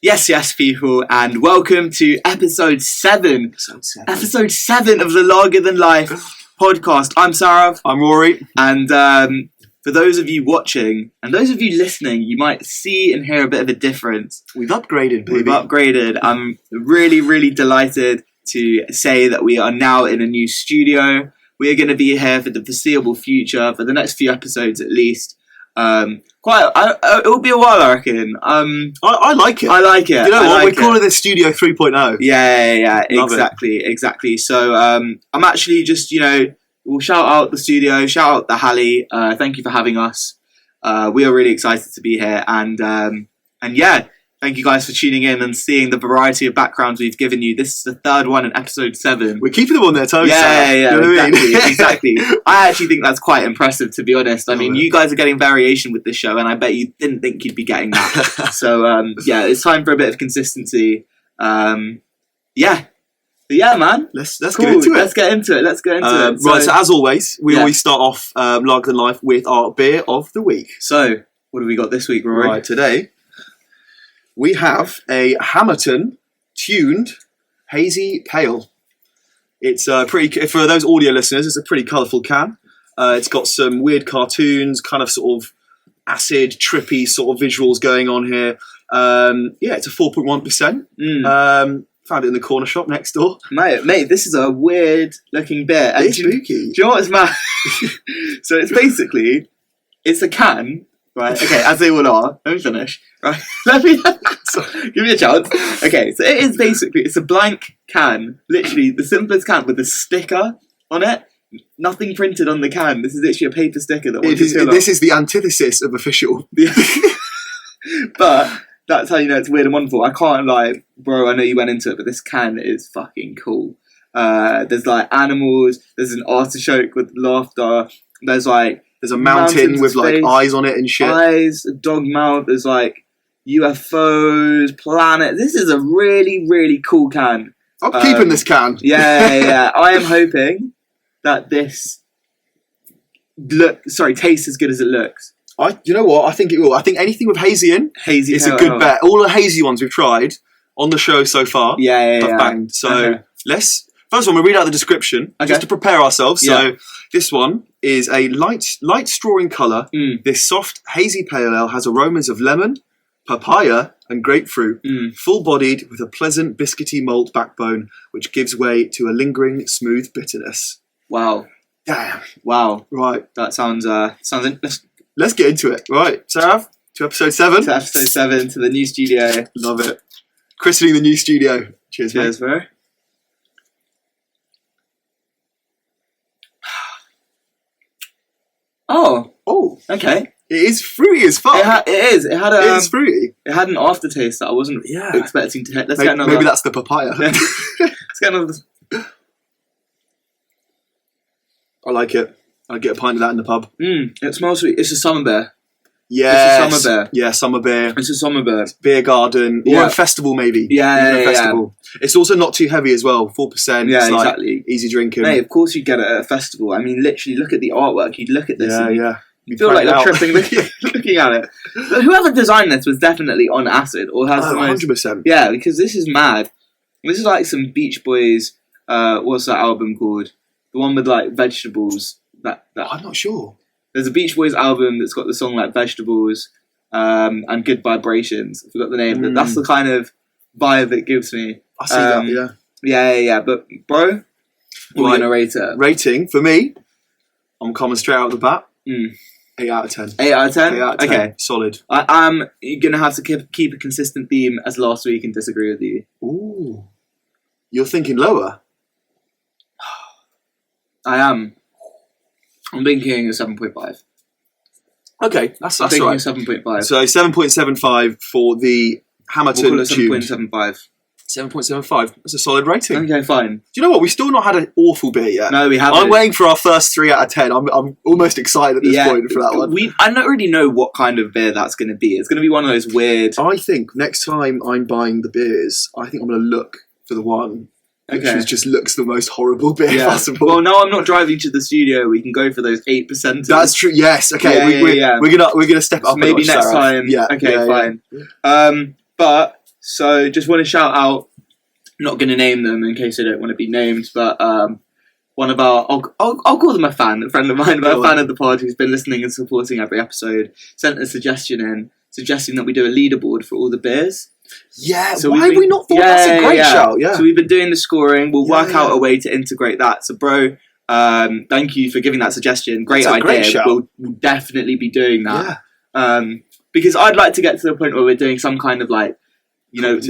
Yes, people, and welcome to episode 7. Episode 7 of the Larger Than Life podcast. I'm Sarav. I'm Rory. And for those of you watching, and those of you listening, you might see and hear a bit of a difference. We've upgraded, baby. We've upgraded. I'm really delighted to say that we are now in a new studio. We are going to be here for the foreseeable future, for the next few episodes at least. It will be a while, I reckon. I like it. I like it. You know what? Like we're calling this Studio 3.0. Yeah. Exactly. So I'm actually just, we'll shout out the studio, shout out the Halley. Thank you for having us. We are really excited to be here, and yeah. Thank you guys for tuning in and seeing the variety of backgrounds we've given you. This is the third one in episode 7. We're keeping them on their toes. Yeah, exactly. I actually think that's quite impressive, to be honest. I mean, you guys are getting variation with this show, and I bet you didn't think you'd be getting that. So, it's time for a bit of consistency. Man. Let's get into it. Let's get into it. Right, so as always, we always start off Larger Than Life with our beer of the week. So, what have we got this week, Rory? Right, today we have a Hammerton tuned hazy pale. It's pretty, for those audio listeners, it's a pretty colourful can. It's got some weird cartoons, kind of sort of acid, trippy sort of visuals going on here. It's a 4.1%. Found it in the corner shop next door. Mate, this is a weird looking beer. It's spooky. Do you know what's mad? So it's a can. Right, okay, as they all are. Let me finish. Right, give me a chance. Okay, so it's a blank can, literally the simplest can with a sticker on it. Nothing printed on the can. This is literally a paper sticker that this is the antithesis of official. But that's how you know it's weird and wonderful. I can't lie, bro, I know you went into it, but this can is fucking cool. There's like animals, there's an artichoke with laughter, there's a mountain with like eyes on it and shit. Eyes, a dog mouth, there's like UFOs, planet. This is a really cool can. I'm keeping this can. Yeah. I am hoping that this tastes as good as it looks. You know what? I think it will. I think anything with hazy in, it's a good bet. All the hazy ones we've tried on the show so far, have banged. So first one, we'll read out the description just to prepare ourselves. So this one is a light straw in colour. This soft, hazy pale ale has aromas of lemon, papaya and grapefruit, full-bodied with a pleasant biscuity malt backbone, which gives way to a lingering, smooth bitterness. Wow. Damn. Wow. Right. That sounds interesting. Let's get into it. Right, Sarav, to episode 7. To episode 7, to the new studio. Love it. Christening the new studio. Cheers, bro. Oh, okay. It is fruity as fuck. It is. It is fruity. It had an aftertaste that I wasn't expecting to hit. Let's get another. Maybe that's the papaya. Let's get another. I like it. I'd get a pint of that in the pub. It smells sweet. It's a summer beer. Yeah, it's a summer beer. Yeah, summer beer. It's a summer beer. Beer garden. Or a festival, maybe. Yeah. Festival. It's also not too heavy as well. 4%. Yeah, it's exactly. Easy drinking. Mate, of course you'd get it at a festival. I mean, literally, look at the artwork. You'd look at this. You feel like you're tripping looking at it. But whoever designed this was definitely on acid or has the most. 100%. Yeah, because this is mad. This is like some Beach Boys. What's that album called? The one with like vegetables. That I'm not sure. There's a Beach Boys album that's got the song like Vegetables and Good Vibrations. I forgot the name, but that's the kind of vibe it gives me. I see that. Yeah. But bro, what are you gonna rate it? Rating for me, I'm coming straight out of the bat. 8 out of 10. 8 out of 10? 8 out of 10. Okay. Solid. I'm going to have to keep a consistent theme as last week and disagree with you. Ooh. You're thinking lower? I am. I'm thinking a 7.5. Okay, that's right. 7.5. So 7.75 for the Hammerton tube. 7.75. 7.75. That's a solid rating. Okay, fine. Do you know what? We've still not had an awful beer yet. No, we haven't. I'm waiting for our first 3 out of 10. I'm almost excited at this point for that one. I don't really know what kind of beer that's going to be. It's going to be one of those weird... I think next time I'm buying the beers, I think I'm going to look for the one which just looks the most horrible beer possible. Well, no, I'm not driving to the studio. We can go for those 8%. That's true. Yes. Okay. We're gonna step up. Maybe next time. Yeah. Okay. Fine. But So just want to shout out, not going to name them in case they don't want to be named, but one of our, I'll call them a friend of mine, but a fan of the pod who's been listening and supporting every episode, sent a suggestion in, suggesting that we do a leaderboard for all the beers. Yeah, so why have we not thought that's a great shout? Yeah. So we've been doing the scoring. We'll work out a way to integrate that. So, bro, thank you for giving that suggestion. Great idea. Great shout. We'll definitely be doing that. Yeah. Because I'd like to get to the point where we're doing some kind of like, you know,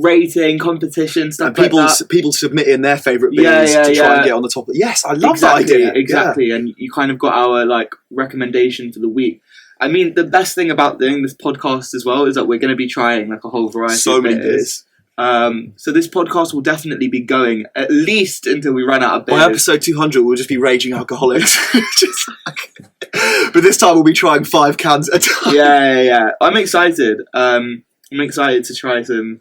rating, competition, stuff like that. People submit in their favourite beers to try and get on the top. Yes, I love that idea. Exactly, and you kind of got our like recommendation for the week. I mean, the best thing about doing this podcast as well is that we're going to be trying like a whole variety of beers. So this podcast will definitely be going at least until we run out of beers. By episode 200, we'll just be raging alcoholics. But this time we'll be trying 5 cans at a time. Yeah. I'm excited. I'm excited to try some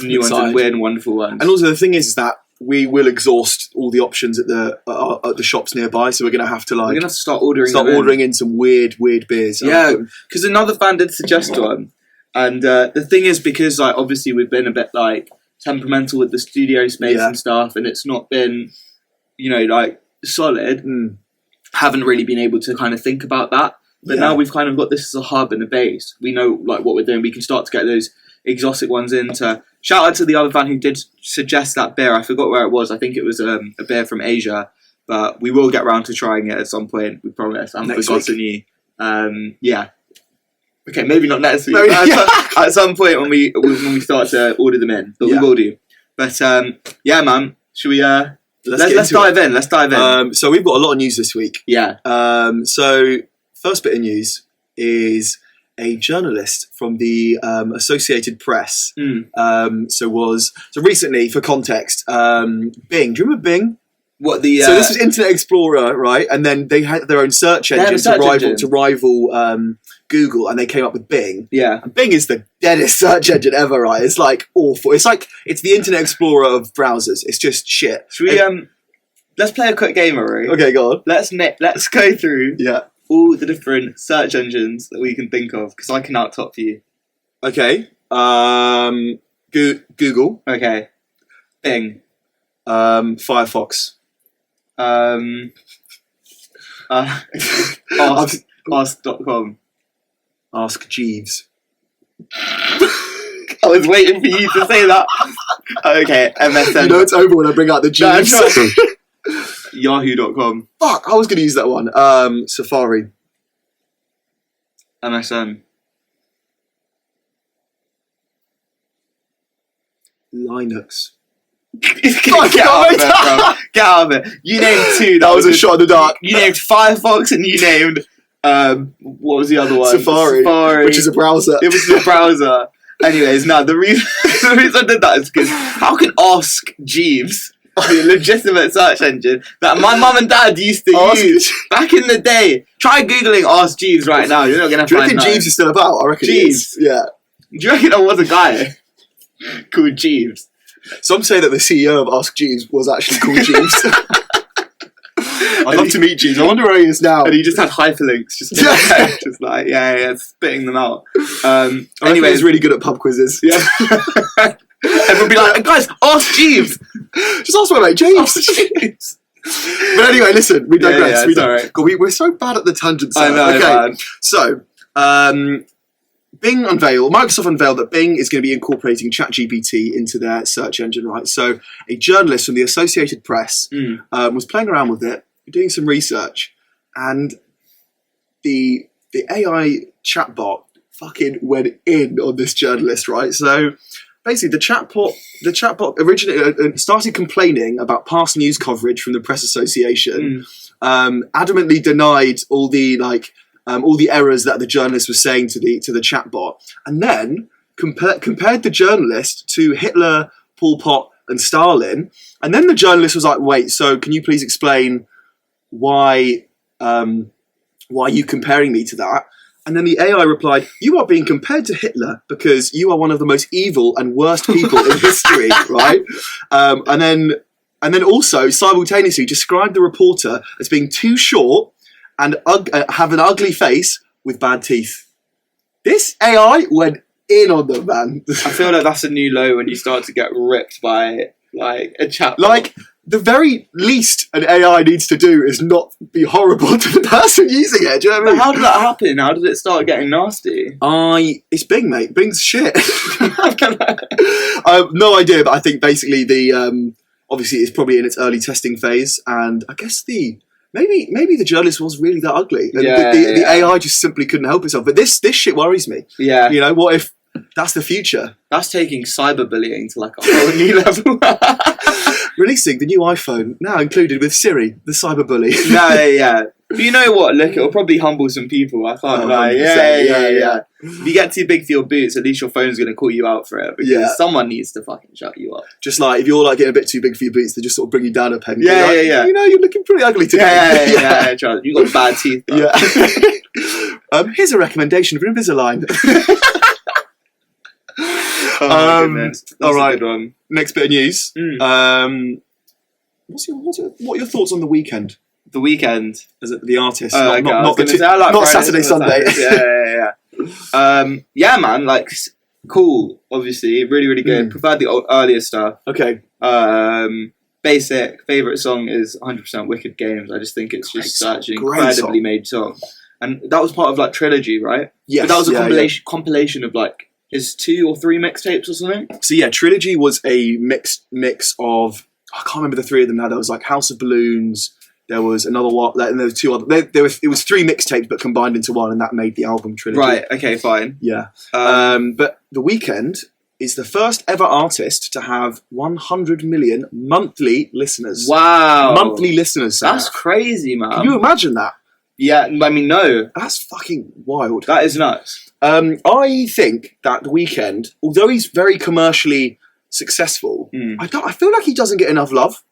new ones and weird and wonderful ones. And also the thing is that we will exhaust all the options at the shops nearby, so we're going to have to start ordering in some weird beers. Yeah, because another fan did suggest one, and the thing is, because like obviously we've been a bit like temperamental with the studio space and stuff, and it's not been, you know, like solid. Haven't really been able to kind of think about that. But now we've kind of got this as a hub and a base. We know like what we're doing. We can start to get those exotic ones in. To shout out to the other fan who did suggest that beer. I forgot where it was. I think it was a beer from Asia. But we will get around to trying it at some point. We promise. I'm forgotten you. Yeah. Okay, maybe not next week. At some point when we start to order them in. But we will do. But yeah, man. Should we... Let's dive in. Let's dive in. So we've got a lot of news this week. Yeah. So first bit of news is a journalist from the Associated Press. So recently, for context, Bing. Do you remember Bing? What the? So this was Internet Explorer, right? And then they had their own search engine to rival Google, and they came up with Bing. Yeah. And Bing is the deadest search engine ever, right? It's like awful. It's the Internet Explorer of browsers. It's just shit. Should we let's play a quick game, Rory? Okay, go on. Let's go through all the different search engines that we can think of, because I can out-top you. Okay. Google. Okay. Bing. Firefox. Ask.com. Ask Jeeves. I was waiting for you to say that. Okay, MSN. You know it's over when I bring out the Jeeves. Yahoo.com. Fuck, I was going to use that one. Safari. MSN. Linux. Get out of it. You named 2. That was a shot in the dark. You named Firefox and you named what was the other one? Safari, which is a browser. It was a browser. Anyways, now the reason I did that is because how can Ask Jeeves be a legitimate search engine that my mum and dad used to use back in the day? Try googling Ask Jeeves right now. You're not going to find. Do you reckon Jeeves is still about? I reckon Jeeves. Yeah. Do you reckon there was a guy called Jeeves? Some say that the CEO of Ask Jeeves was actually called Jeeves. I'd love to meet Jeeves. I wonder where he is now. And he just had hyperlinks, just like spitting them out. Anyway, he's really good at pub quizzes. Yeah. Everyone be like, guys, ask Jeeves. Just ask my mate Jeeves. But anyway, listen, we digress. We're so bad at the tangents. I know. Okay, man. So Microsoft unveiled that Bing is going to be incorporating ChatGPT into their search engine, right? So a journalist from the Associated Press was playing around with it, doing some research, and the AI chatbot fucking went in on this journalist, right? So basically, the chatbot originally started complaining about past news coverage from the Press Association, adamantly denied all the errors that the journalist was saying to the chatbot, and then compared the journalist to Hitler, Pol Pot, and Stalin. And then the journalist was like, "Wait, so can you please explain why are you comparing me to that?" And then the AI replied, "You are being compared to Hitler because you are one of the most evil and worst people in history, right?" And then also simultaneously described the reporter as being too short and have an ugly face with bad teeth. This AI went in on them, man. I feel like that's a new low when you start to get ripped by like a chat. Like, the very least an AI needs to do is not be horrible to the person using it. Do you know what I mean? But how did that happen? How did it start getting nasty? It's Bing, mate. Bing's shit. I have no idea, but I think basically obviously it's probably in its early testing phase, and I guess maybe the journalist was really that ugly, and the AI just simply couldn't help itself. But this shit worries me. Yeah, you know, what if that's the future? That's taking cyberbullying to like a whole new level. Releasing the new iPhone now included with Siri, the cyberbully. Yeah. But you know what? Look, it'll probably humble some people. I can't lie. Yeah. If you get too big for your boots, at least your phone's going to call you out for it. Because someone needs to fucking shut you up. Just like, if you're like getting a bit too big for your boots, they just sort of bring you down a peg. Yeah. You know, you're looking pretty ugly today. Yeah, Charles. You got bad teeth. Bro. Yeah. Here's a recommendation for Invisalign. All right. Next bit of news. What are your thoughts on The Weeknd? The Weeknd, as the artist, not Saturday, Sunday. Yeah, man. Like, cool. Obviously, really, really good. Preferred the earlier stuff. Okay. Basic favorite song is 100% Wicked Games. I just think it's just such an incredibly made song, and that was part of like Trilogy, right? Yes. But that was a compilation of like his 2 or 3 mixtapes or something. So yeah, Trilogy was a mix of, I can't remember the 3 of them now. There was like House of Balloons. There was another one, and there was 2 other. It was 3 mixtapes, but combined into one, and that made the album Trilogy. Right. Okay. Fine. Yeah. But The Weeknd is the first ever artist to have 100 million monthly listeners. Wow. Monthly listeners. Sarah. That's crazy, man. Can you imagine that? Yeah. I mean, no. That's fucking wild. That is nuts. I think that The Weeknd, although he's very commercially successful, I feel like he doesn't get enough love.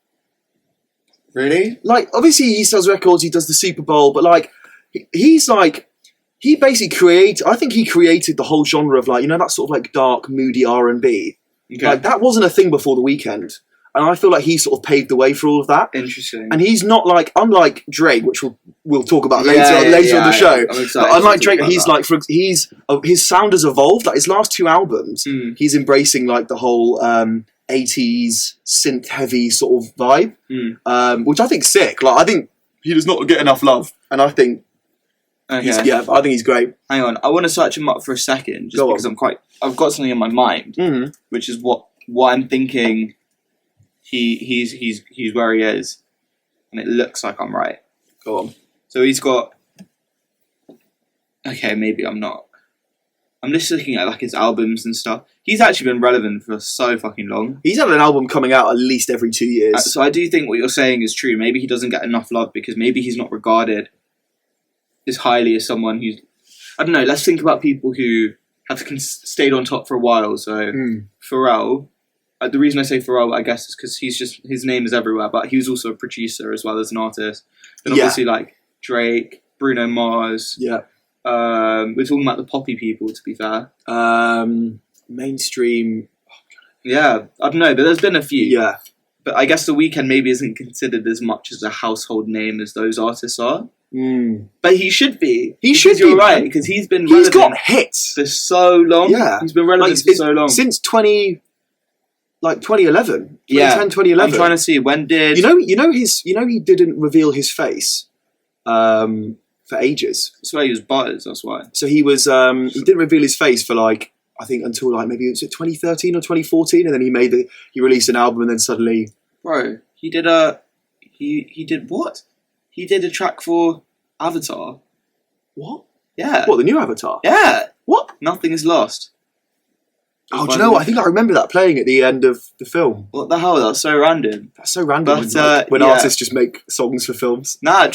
Really? Like, obviously he sells records, he does the Super Bowl, but like, he's like, he basically I think he created the whole genre of like, you know, that sort of like dark, moody R&B. Okay. Like, that wasn't a thing before The Weeknd. And I feel like he sort of paved the way for all of that. Interesting. And he's not like, unlike Drake, which we'll talk about later on the show. But unlike Drake, he's like, his sound has evolved. Like his last 2 albums, he's embracing like the whole 80s synth heavy sort of vibe, which I think's sick. Like, I think he does not get enough love, and I think I think he's great. Hang on, I want to search him up for a second, just because I've got something in my mind, which is what I'm thinking. He's where he is, and it looks like I'm right. Go on. So he's got. Okay, maybe I'm not. I'm just looking at like his albums and stuff. He's actually been relevant for so fucking long. He's had an album coming out at least every 2 years. So I do think what you're saying is true. Maybe he doesn't get enough love because maybe he's not regarded as highly as someone who's... I don't know, let's think about people who have stayed on top for a while. So Pharrell, the reason I say Pharrell, I guess, is because his name is everywhere, but he was also a producer as well as an artist. And obviously like Drake, Bruno Mars... Yeah. We're talking about the poppy people, to be fair. Mainstream. Yeah, I don't know, but there's been a few. Yeah. But I guess The Weeknd maybe isn't considered as much as a household name as those artists are. But he should be. You're right, because he's got hits for so long. Yeah. He's been relevant for so long. Since 2011. 2010, 2011. I'm trying to see, when did... You know he didn't reveal his face. For ages. That's why he was butters, that's why. So he was, he didn't reveal his face for like, I think until like maybe it was 2013 or 2014, and then he released an album, and then suddenly... Bro, he did what? He did a track for Avatar. What? Yeah. What, the new Avatar? Yeah. What? Nothing is lost. Oh, do you know what? I think I remember that playing at the end of the film. What the hell? That's so random. That's so random when artists just make songs for films. Nah,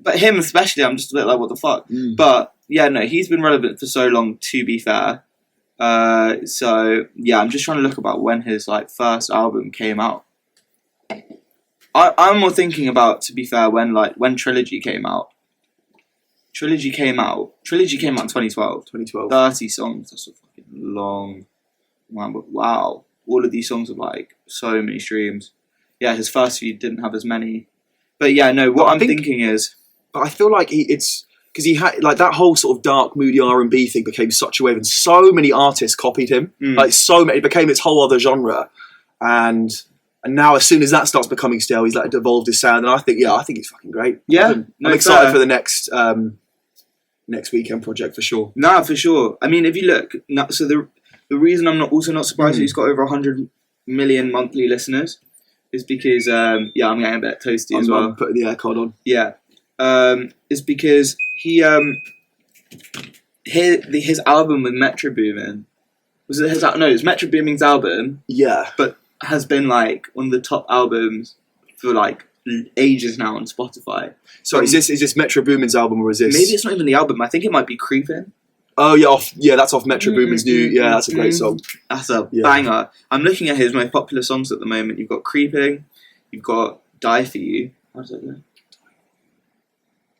but him especially, I'm just a bit like, what the fuck? But, yeah, no, he's been relevant for so long, to be fair. So, yeah, I'm just trying to look about when his like first album came out. I'm more thinking about, to be fair, when Trilogy came out. Trilogy came out in 2012. 30 songs. That's a fucking long one. But wow. All of these songs have like so many streams. Yeah, his first few didn't have as many. But yeah, no, what I'm thinking is... But I feel like it's because he had like that whole sort of dark, moody R&B thing became such a wave, and so many artists copied him. Like so many, it became its whole other genre, and now as soon as that starts becoming stale, he's like devolved his sound, and I think he's fucking great. Yeah, I'm excited for the next Weeknd project for sure. Nah, for sure. I mean, if you look, so the reason I'm not surprised that he's got over 100 million monthly listeners is because I'm getting a bit toasty as well. I'm putting the aircon on. Yeah. Is because he his album with Metro Boomin, was it his? No, it was Metro Boomin's album. Yeah, but has been like one of the top albums for like ages now on Spotify. So is this Metro Boomin's album, or is this? Maybe it's not even the album. I think it might be Creepin'. Oh yeah, that's off Metro Boomin's new. Yeah, that's a great song. That's a banger. I'm looking at his most popular songs at the moment. You've got Creeping, you've got Die For You. How does that go?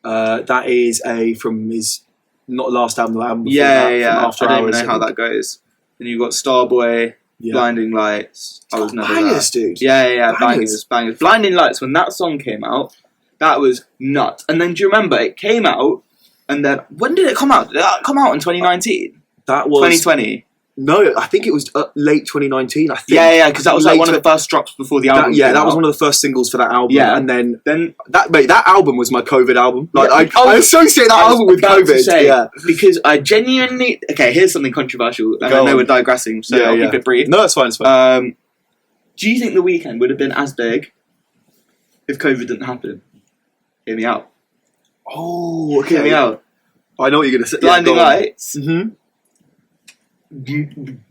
That is from his not last album, the album before After I don't even know how that goes. Then you've got Starboy, Blinding Lights. I was never bangers, dude. Yeah, bangers. Blinding Lights. When that song came out, that was nuts. And then do you remember it came out? And then when did it come out? Did it come out in 2019? That was 2020. No, I think it was late 2019. I think. Yeah, because that was like one of the first drops before the album. That was one of the first singles for that album. Yeah, and then that album was my COVID album. Like I associate that album with COVID. Because I genuinely here's something controversial. And I know we're digressing, so I'll keep it brief. No, it's fine. It's fine. Do you think The Weeknd would have been as big if COVID didn't happen? Hear me out. Oh, okay. Hear me out. I know what you're going to say. Blinding Lights.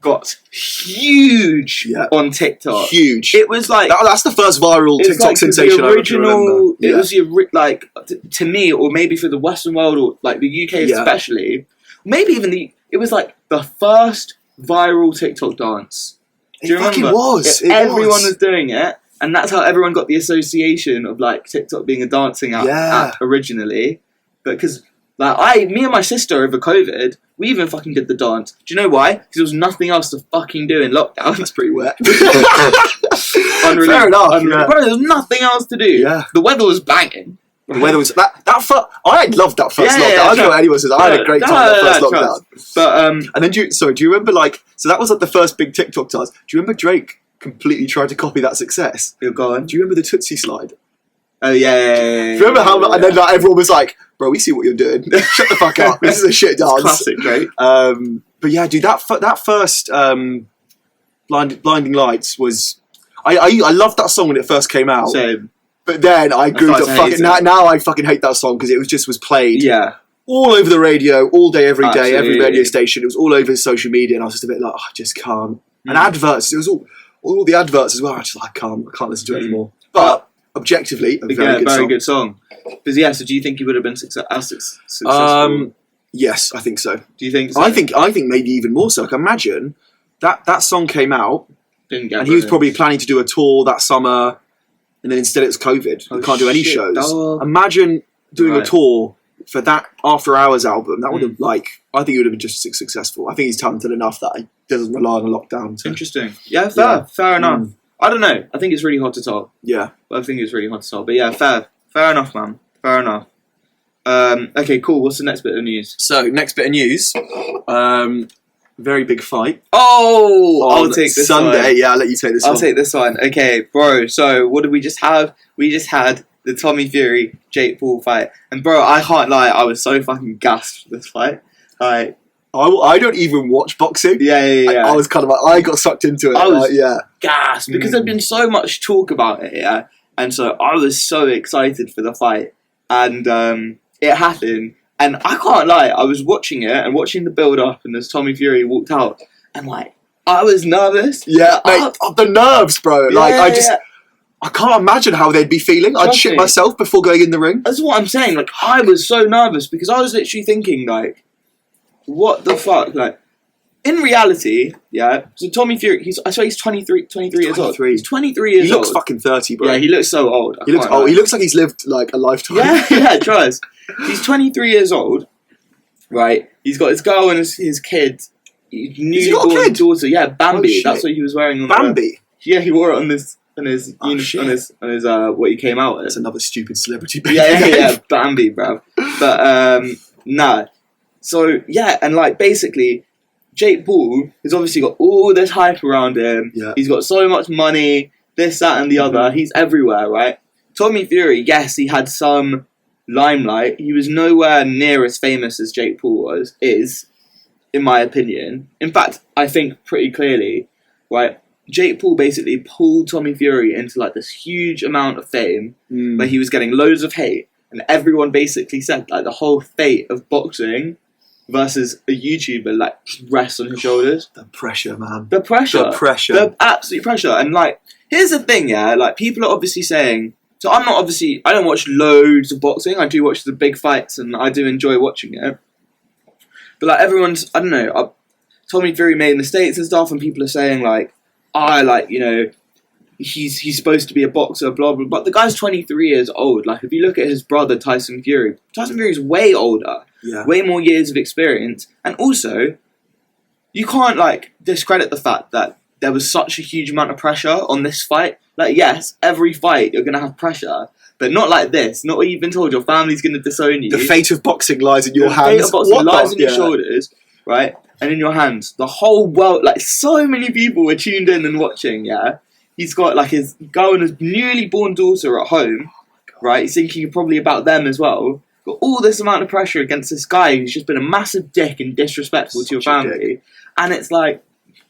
Got huge on TikTok. Huge. It was like that's the first viral TikTok sensation I remember. It was to me, or maybe for the Western world, or like the UK especially, maybe even it was like the first viral TikTok dance. Do you remember? It was. Everyone was doing it, and that's how everyone got the association of like TikTok being a dancing app originally. But because me and my sister over COVID, we even fucking did the dance. Do you know why? Because there was nothing else to fucking do in lockdown. That's pretty wet. Fair enough. Bro, there was nothing else to do. Yeah. The weather was banging. The weather was I loved that first lockdown. I don't know what anyone says. I had a great time that first lockdown. But and then do you remember so that was like the first big TikTok dance. Do you remember Drake completely tried to copy that success? Go on. Do you remember the Tootsie slide? Oh yeah. Do you remember how? And then everyone was like, "Bro, we see what you're doing. Shut the fuck up. This is a shit dance." Classic, Drake. But yeah, dude, that first Blinding Lights was. I loved that song when it first came out. Same. But then I grew to fucking now I fucking hate that song because it was played. Yeah. All over the radio, all day, every day, every radio station. It was all over social media, and I was just a bit like, I just can't. And adverts, it was all the adverts as well. I can't listen to it anymore. But objectively, a very good song. Because so do you think he would have been successful? Yes, I think so. Do you think so? I think maybe even more so. Like, imagine that song came out, and he was probably planning to do a tour that summer, and then instead it's COVID. He can't do any shows. Dog. Imagine doing a tour for that After Hours album. That would have I think it would have been just successful. I think he's talented enough that he doesn't rely on a lockdown. Interesting. Yeah, fair enough. I don't know. I think it's really hard to tell. Yeah. But yeah, fair enough, man. Fair enough. Okay, cool. What's the next bit of news? So, next bit of news. Very big fight. Oh! I'll take this Sunday. one. Yeah, I'll let you take this one. I'll take this one. Okay, bro. So, what did we just have? We just had the Tommy Fury, Jake Paul fight. And, bro, I can't lie. I was so fucking gassed for this fight. Like, I don't even watch boxing. Yeah. I was kind of I got sucked into it. I was gassed because there'd been so much talk about it, and so I was so excited for the fight, and it happened, and I can't lie, I was watching it and watching the build up, and as Tommy Fury walked out, and I was nervous. Yeah, mate, the nerves, bro. I can't imagine how they'd be feeling. I'd shit myself before going in the ring. That's what I'm saying. I was so nervous because I was literally thinking what the fuck? In reality, so Tommy Fury, I swear he's 23 years old. He's 23 years old. He looks fucking 30, bro. Yeah, he looks so old. He looks old. He looks like he's lived a lifetime. Yeah, trust. He's 23 years old, right? He's got his girl and his kid. Newborn daughter. Yeah, Bambi. That's what he was wearing on Bambi? He wore it on his what he came out as. That's another stupid celebrity. Yeah, Bambi, bruv. But Nah. So, yeah, and like basically, Jake Paul has obviously got all this hype around him. Yeah. He's got so much money, this, that, and the other. He's everywhere, right? Tommy Fury, yes, he had some limelight. He was nowhere near as famous as Jake Paul is, in my opinion. In fact, I think pretty clearly, right? Jake Paul basically pulled Tommy Fury into like this huge amount of fame where he was getting loads of hate, and everyone basically said like the whole fate of boxing versus a YouTuber like rests on his shoulders. The pressure, man. The pressure. The absolute pressure. And like, here's the thing, yeah, like people are obviously saying, so I don't watch loads of boxing. I do watch the big fights and I do enjoy watching it. But like everyone's, I don't know, Tommy Fury made mistakes and stuff, and people are saying like, he's supposed to be a boxer, blah, blah, blah. But the guy's 23 years old. Like, if you look at his brother, Tyson Fury's way older. Yeah. Way more years of experience. And also, you can't, like, discredit the fact that there was such a huge amount of pressure on this fight. Like, yes, every fight you're going to have pressure. But not like this. Not what you've been told. Your family's going to disown you. The fate of boxing lies in your hands. The fate of boxing lies in your shoulders, right? And in your hands. The whole world, like, so many people were tuned in and watching, yeah? He's got, like, his girl and his newly born daughter at home, right? He's thinking probably about them as well. Got all this amount of pressure against this guy who's just been a massive dick and disrespectful to your family. And it's like,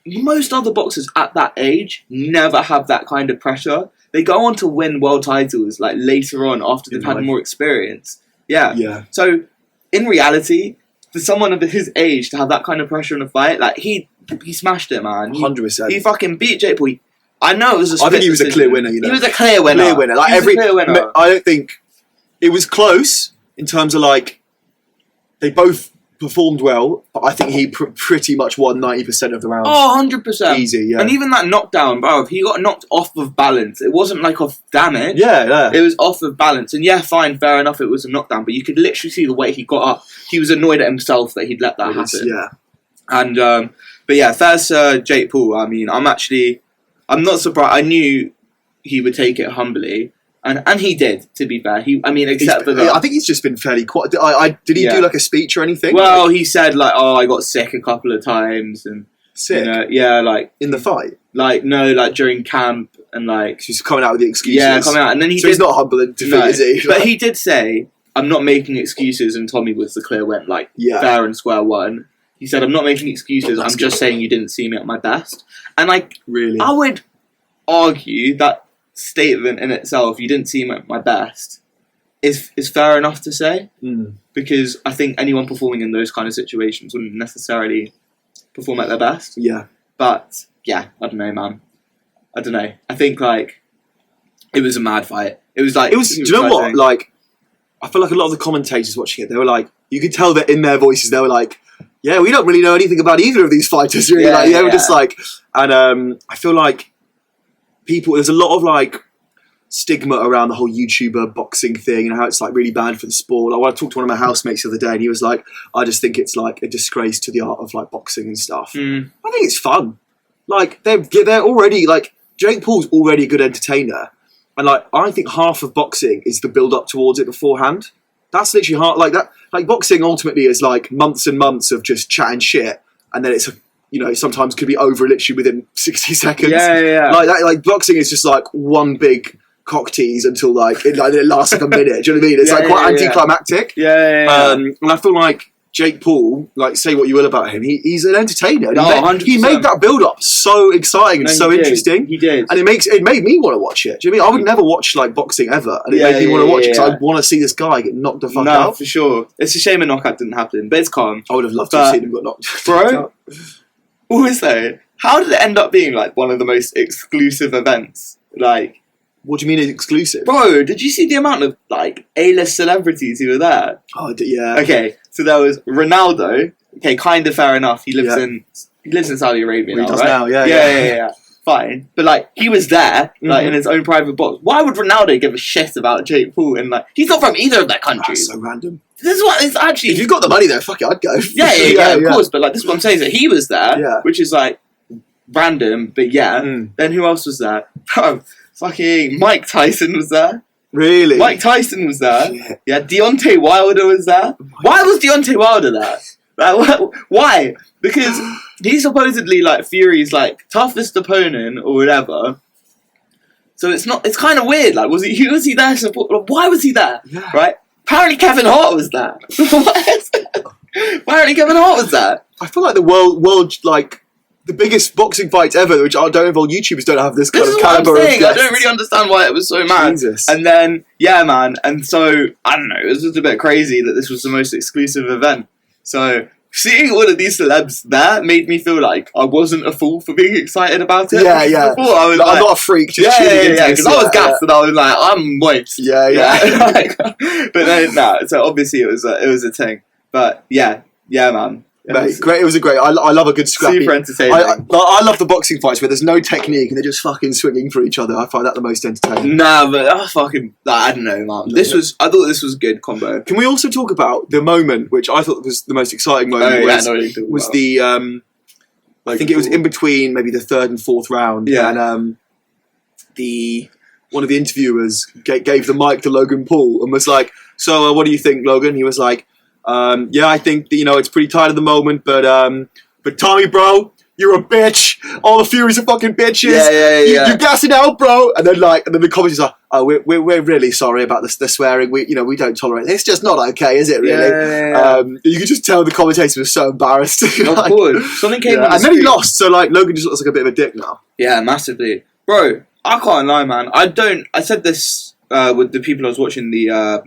most other boxers at that age never have that kind of pressure. They go on to win world titles, like, later on after they've had more experience. Yeah. So, in reality, for someone of his age to have that kind of pressure in a fight, like, he smashed it, man. 100%. He fucking beat Jake Paul. I know it was I think he was a clear winner, you know. He was a clear winner. Like, a clear winner. I don't think... It was close in terms of, like... They both performed well, but I think he pretty much won 90% of the rounds. Oh, 100%. Easy, yeah. And even that knockdown, bro, he got knocked off of balance. It wasn't, like, off damage. Yeah. It was off of balance. And, yeah, fine, fair enough, it was a knockdown, but you could literally see the way he got up. He was annoyed at himself that he'd let that happen. Yeah. And, but, yeah, first, Jake Paul, I mean, I'm not surprised. I knew he would take it humbly, and he did. To be fair, except for that, I think he's just been fairly quiet. Did he do like a speech or anything? Well, he said like, "Oh, I got sick a couple of times," and sick. Like in the fight. Like no, like during camp, and like he's coming out with the excuses. Yeah, coming out, and then he's not humble in defeat, is he? But he did say, "I'm not making excuses," and Tommy was the clear win, like fair and square one. He said, "I'm not making excuses. I'm just saying you didn't see me at my best." And like, really, I would argue that statement in itself, "You didn't see me at my best," is fair enough to say, because I think anyone performing in those kind of situations wouldn't necessarily perform at their best. Yeah, but yeah, I don't know, man. I don't know. I think like it was a mad fight. It was like do you know what? Like, I feel like a lot of the commentators watching it, they were like, you could tell that in their voices, they were like, "Yeah, we don't really know anything about either of these fighters." Really, they were just like, and I feel like there's a lot of like stigma around the whole YouTuber boxing thing and how it's like really bad for the sport. Like, when I talked to one of my housemates the other day, and he was like, "I just think it's like a disgrace to the art of like boxing and stuff." I think it's fun. Like they're already like Jake Paul's already a good entertainer, and like I think half of boxing is the build up towards it beforehand. That's literally hard. Like that. Like boxing ultimately is like months and months of just chatting shit, and then it's sometimes could be over literally within 60 seconds. Yeah. Like that. Like boxing is just like one big cock tease until like it lasts like a minute. Do you know what I mean? It's like quite anticlimactic. Yeah. And I feel like Jake Paul, like say what you will about him, he's an entertainer. He made that build up so exciting and so interesting. He did, and it made me want to watch it. Do you know what I mean? I would never watch like boxing ever, and it made me want to watch it because I want to see this guy get knocked the fuck out. For sure. It's a shame a knockout didn't happen, but it's calm. I would have loved to have seen him get knocked. Bro, also, how did it end up being like one of the most exclusive events? Like, what do you mean exclusive? Bro, did you see the amount of like A-list celebrities who were there? Oh, yeah. Okay, so there was Ronaldo. Okay, kind of fair enough. He lives in Saudi Arabia now, right? Yeah. Fine, but like he was there, like in his own private box. Why would Ronaldo give a shit about Jake Paul? And like he's not from either of their countries. That's so random. This is what it's actually. If you've got the money there, fuck it, I'd go. Yeah, of course. But like this is what I'm saying. Is that he was there, which is like random. But then who else was there? Fucking Mike Tyson was there. Really? Mike Tyson was there. Shit. Yeah, Deontay Wilder was there. Why was Deontay Wilder there? Like, why? Because he's supposedly like Fury's like toughest opponent or whatever. So it's kind of weird. Like, was he there? Why was he there? Yeah. Right? Apparently Kevin Hart was there. Apparently Kevin Hart was there. I feel like the world like the biggest boxing fights ever, which I don't know if all YouTubers don't have this kind of caliber of guests. I don't really understand why it was so mad. Jesus. And then, yeah, man. And so, I don't know, it was just a bit crazy that this was the most exclusive event. So, seeing all of these celebs there made me feel like I wasn't a fool for being excited about it. Yeah. Before, I was I'm not a freak, just tuning into because I was gassed and I was like, I'm moist. Yeah. But then, so obviously it was a thing. But, yeah, man. Mate, great. It was a great. I love a good scrappy. Super entertaining. I love the boxing fights where there's no technique and they're just fucking swinging for each other. I find that the most entertaining. Nah, but I don't know, man. I thought this was a good combo. Can we also talk about the moment, which I thought was the most exciting moment? Was the I think it was in between maybe the third and fourth round. Yeah. And one of the interviewers gave the mic to Logan Paul and was like, "So, what do you think, Logan?" He was like, "Yeah, I think it's pretty tight at the moment, but Tommy, bro, you're a bitch. All the Furies are fucking bitches. Yeah. You're gassing out, bro." And then the comments are, "Oh, we're really sorry about the swearing. We don't tolerate it. It's just not okay, is it? Really?" Yeah. You could just tell the commentator was so embarrassed. Of course, something came on, and then he lost. So Logan just looks like a bit of a dick now. Yeah, massively, bro. I can't lie, man. I said this with the people I was watching the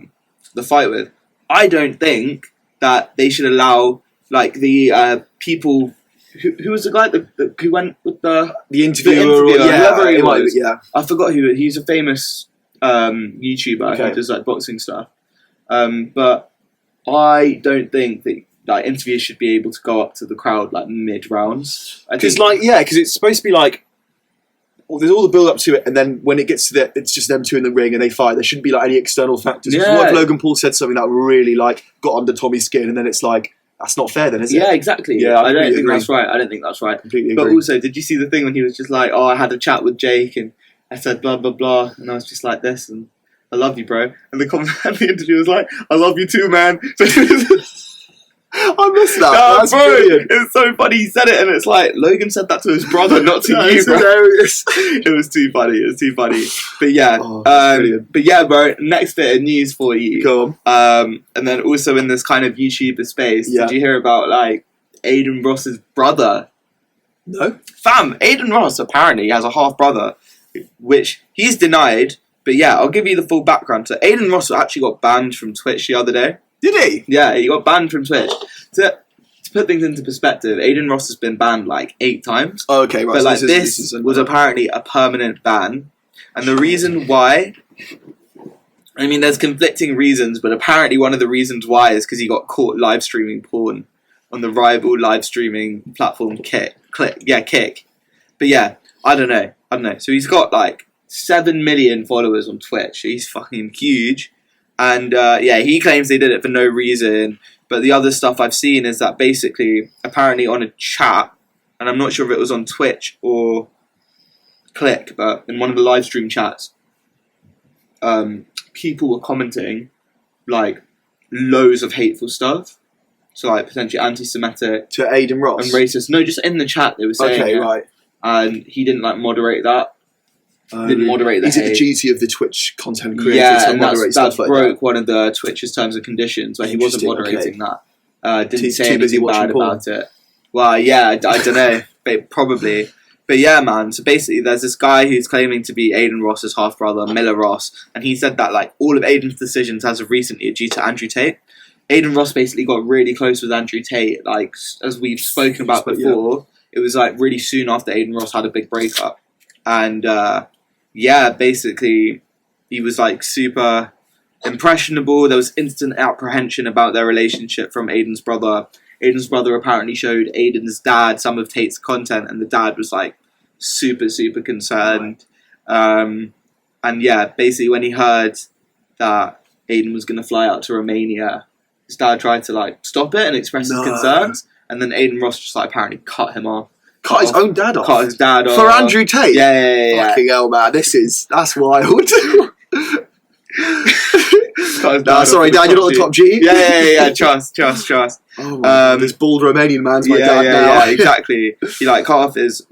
fight with. I don't think that they should allow like the people. Who was the guy who went with the interviewer? Whoever he was. Yeah, I forgot who. He's a famous YouTuber who does like boxing stuff. But I don't think that like interviewers should be able to go up to the crowd like mid rounds. Because it's supposed to be like. Well, there's all the build up to it, and then when it gets to it's just them two in the ring and they fight. There shouldn't be like any external factors. Yeah. What if Logan Paul said something that really like got under Tommy's skin, and then it's like that's not fair, then is it? Yeah, exactly. Yeah, I don't think that's right. I don't think that's right. Completely agree. But also, did you see the thing when he was just like, "Oh, I had a chat with Jake, and I said blah blah blah," and I was just like this, and I love you, bro. And the interview was like, "I love you too, man." I missed that. That's brilliant. It's so funny. He said it, and it's like Logan said that to his brother, not to you, bro. Hilarious. It was too funny. But yeah, bro. Next bit of news for you. Go on. And then also in this kind of YouTuber space, did you hear about like Adin Ross's brother? No, fam. Adin Ross apparently has a half brother, which he's denied. But yeah, I'll give you the full background. So Adin Ross actually got banned from Twitch the other day. Did he? Yeah, he got banned from Twitch. To put things into perspective, Adin Ross has been banned like 8 times. Oh, okay, right. But like this was apparently a permanent ban. And the reason why, I mean, there's conflicting reasons, but apparently one of the reasons why is because he got caught live streaming porn on the rival live streaming platform Kick. But yeah, I don't know. So he's got like 7 million followers on Twitch. He's fucking huge. And he claims they did it for no reason. But the other stuff I've seen is that basically, apparently on a chat, and I'm not sure if it was on Twitch or Click, but in one of the live stream chats, people were commenting like loads of hateful stuff. So like potentially anti-Semitic to Adin Ross and racist. No, just in the chat they were saying. Okay, right. And he didn't like moderate that. Didn't moderate that. Is it the duty of the Twitch content creator to moderate stuff like that? That broke one of the Twitch's terms and conditions where he wasn't moderating that. Didn't say anything bad about it. Well, yeah, I don't know, but probably. But yeah, man, so basically there's this guy who's claiming to be Adin Ross's half-brother, Miller Ross, and he said that like all of Adin's decisions as of recently are due to Andrew Tate. Adin Ross basically got really close with Andrew Tate, like, as we've spoken about before. It was like really soon after Adin Ross had a big breakup. And basically he was like super impressionable. There was instant apprehension about their relationship from Adin's brother. Adin's brother apparently showed Adin's dad some of Tate's content, and the dad was like super, super concerned. And yeah, basically when he heard that Adin was going to fly out to Romania, his dad tried to like stop it and express his concerns, and then Adin Ross just like apparently cut him off. Cut his own dad off? Cut his dad off. For Andrew Tate? Yeah. Fucking hell, man. That's wild. Sorry, Dad, you're not the top G. Yeah. Trust. Oh, this bald Romanian man's my dad now. Yeah, exactly. He like cut off his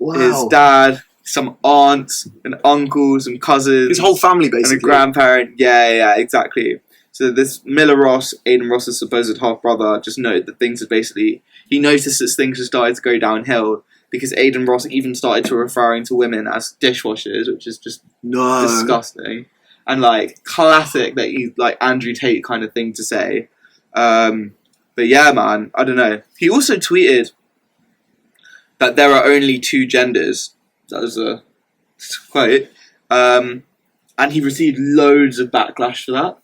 dad, some aunts and uncles and cousins. His whole family, basically. And a grandparent. Yeah, exactly. So this Miller Ross, Adin Ross's supposed half brother, just noted that things had basically. He noticed that things had started to go downhill because Adin Ross even started to referring to women as dishwashers, which is just disgusting. And like classic that he's like Andrew Tate kind of thing to say. But yeah, man, I don't know. He also tweeted that there are only two genders. That was a quote. And he received loads of backlash for that.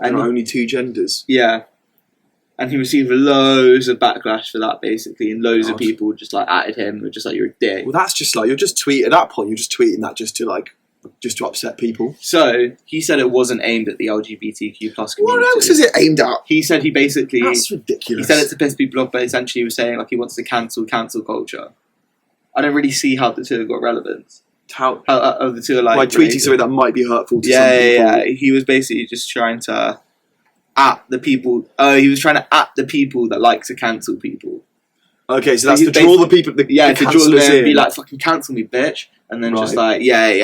There are only two genders? Yeah. And he received loads of backlash for that, basically. And loads of people just like added him. Were just like, you're a dick. Well, that's just like, you're just tweeting, at that point, you're just tweeting that just to upset people. So, he said it wasn't aimed at the LGBTQ plus community. What else is it aimed at? He said he basically... That's ridiculous. He said it to piss people off, but essentially he was saying like he wants to cancel culture. I don't really see how the two have got relevance. How the two are like... By tweeting something that might be hurtful to some people. Yeah. He was basically just trying to at the people... he was trying to at the people that like to cancel people. Okay, so that's to draw the people... to draw them and be like, fucking cancel me, bitch. And then just like,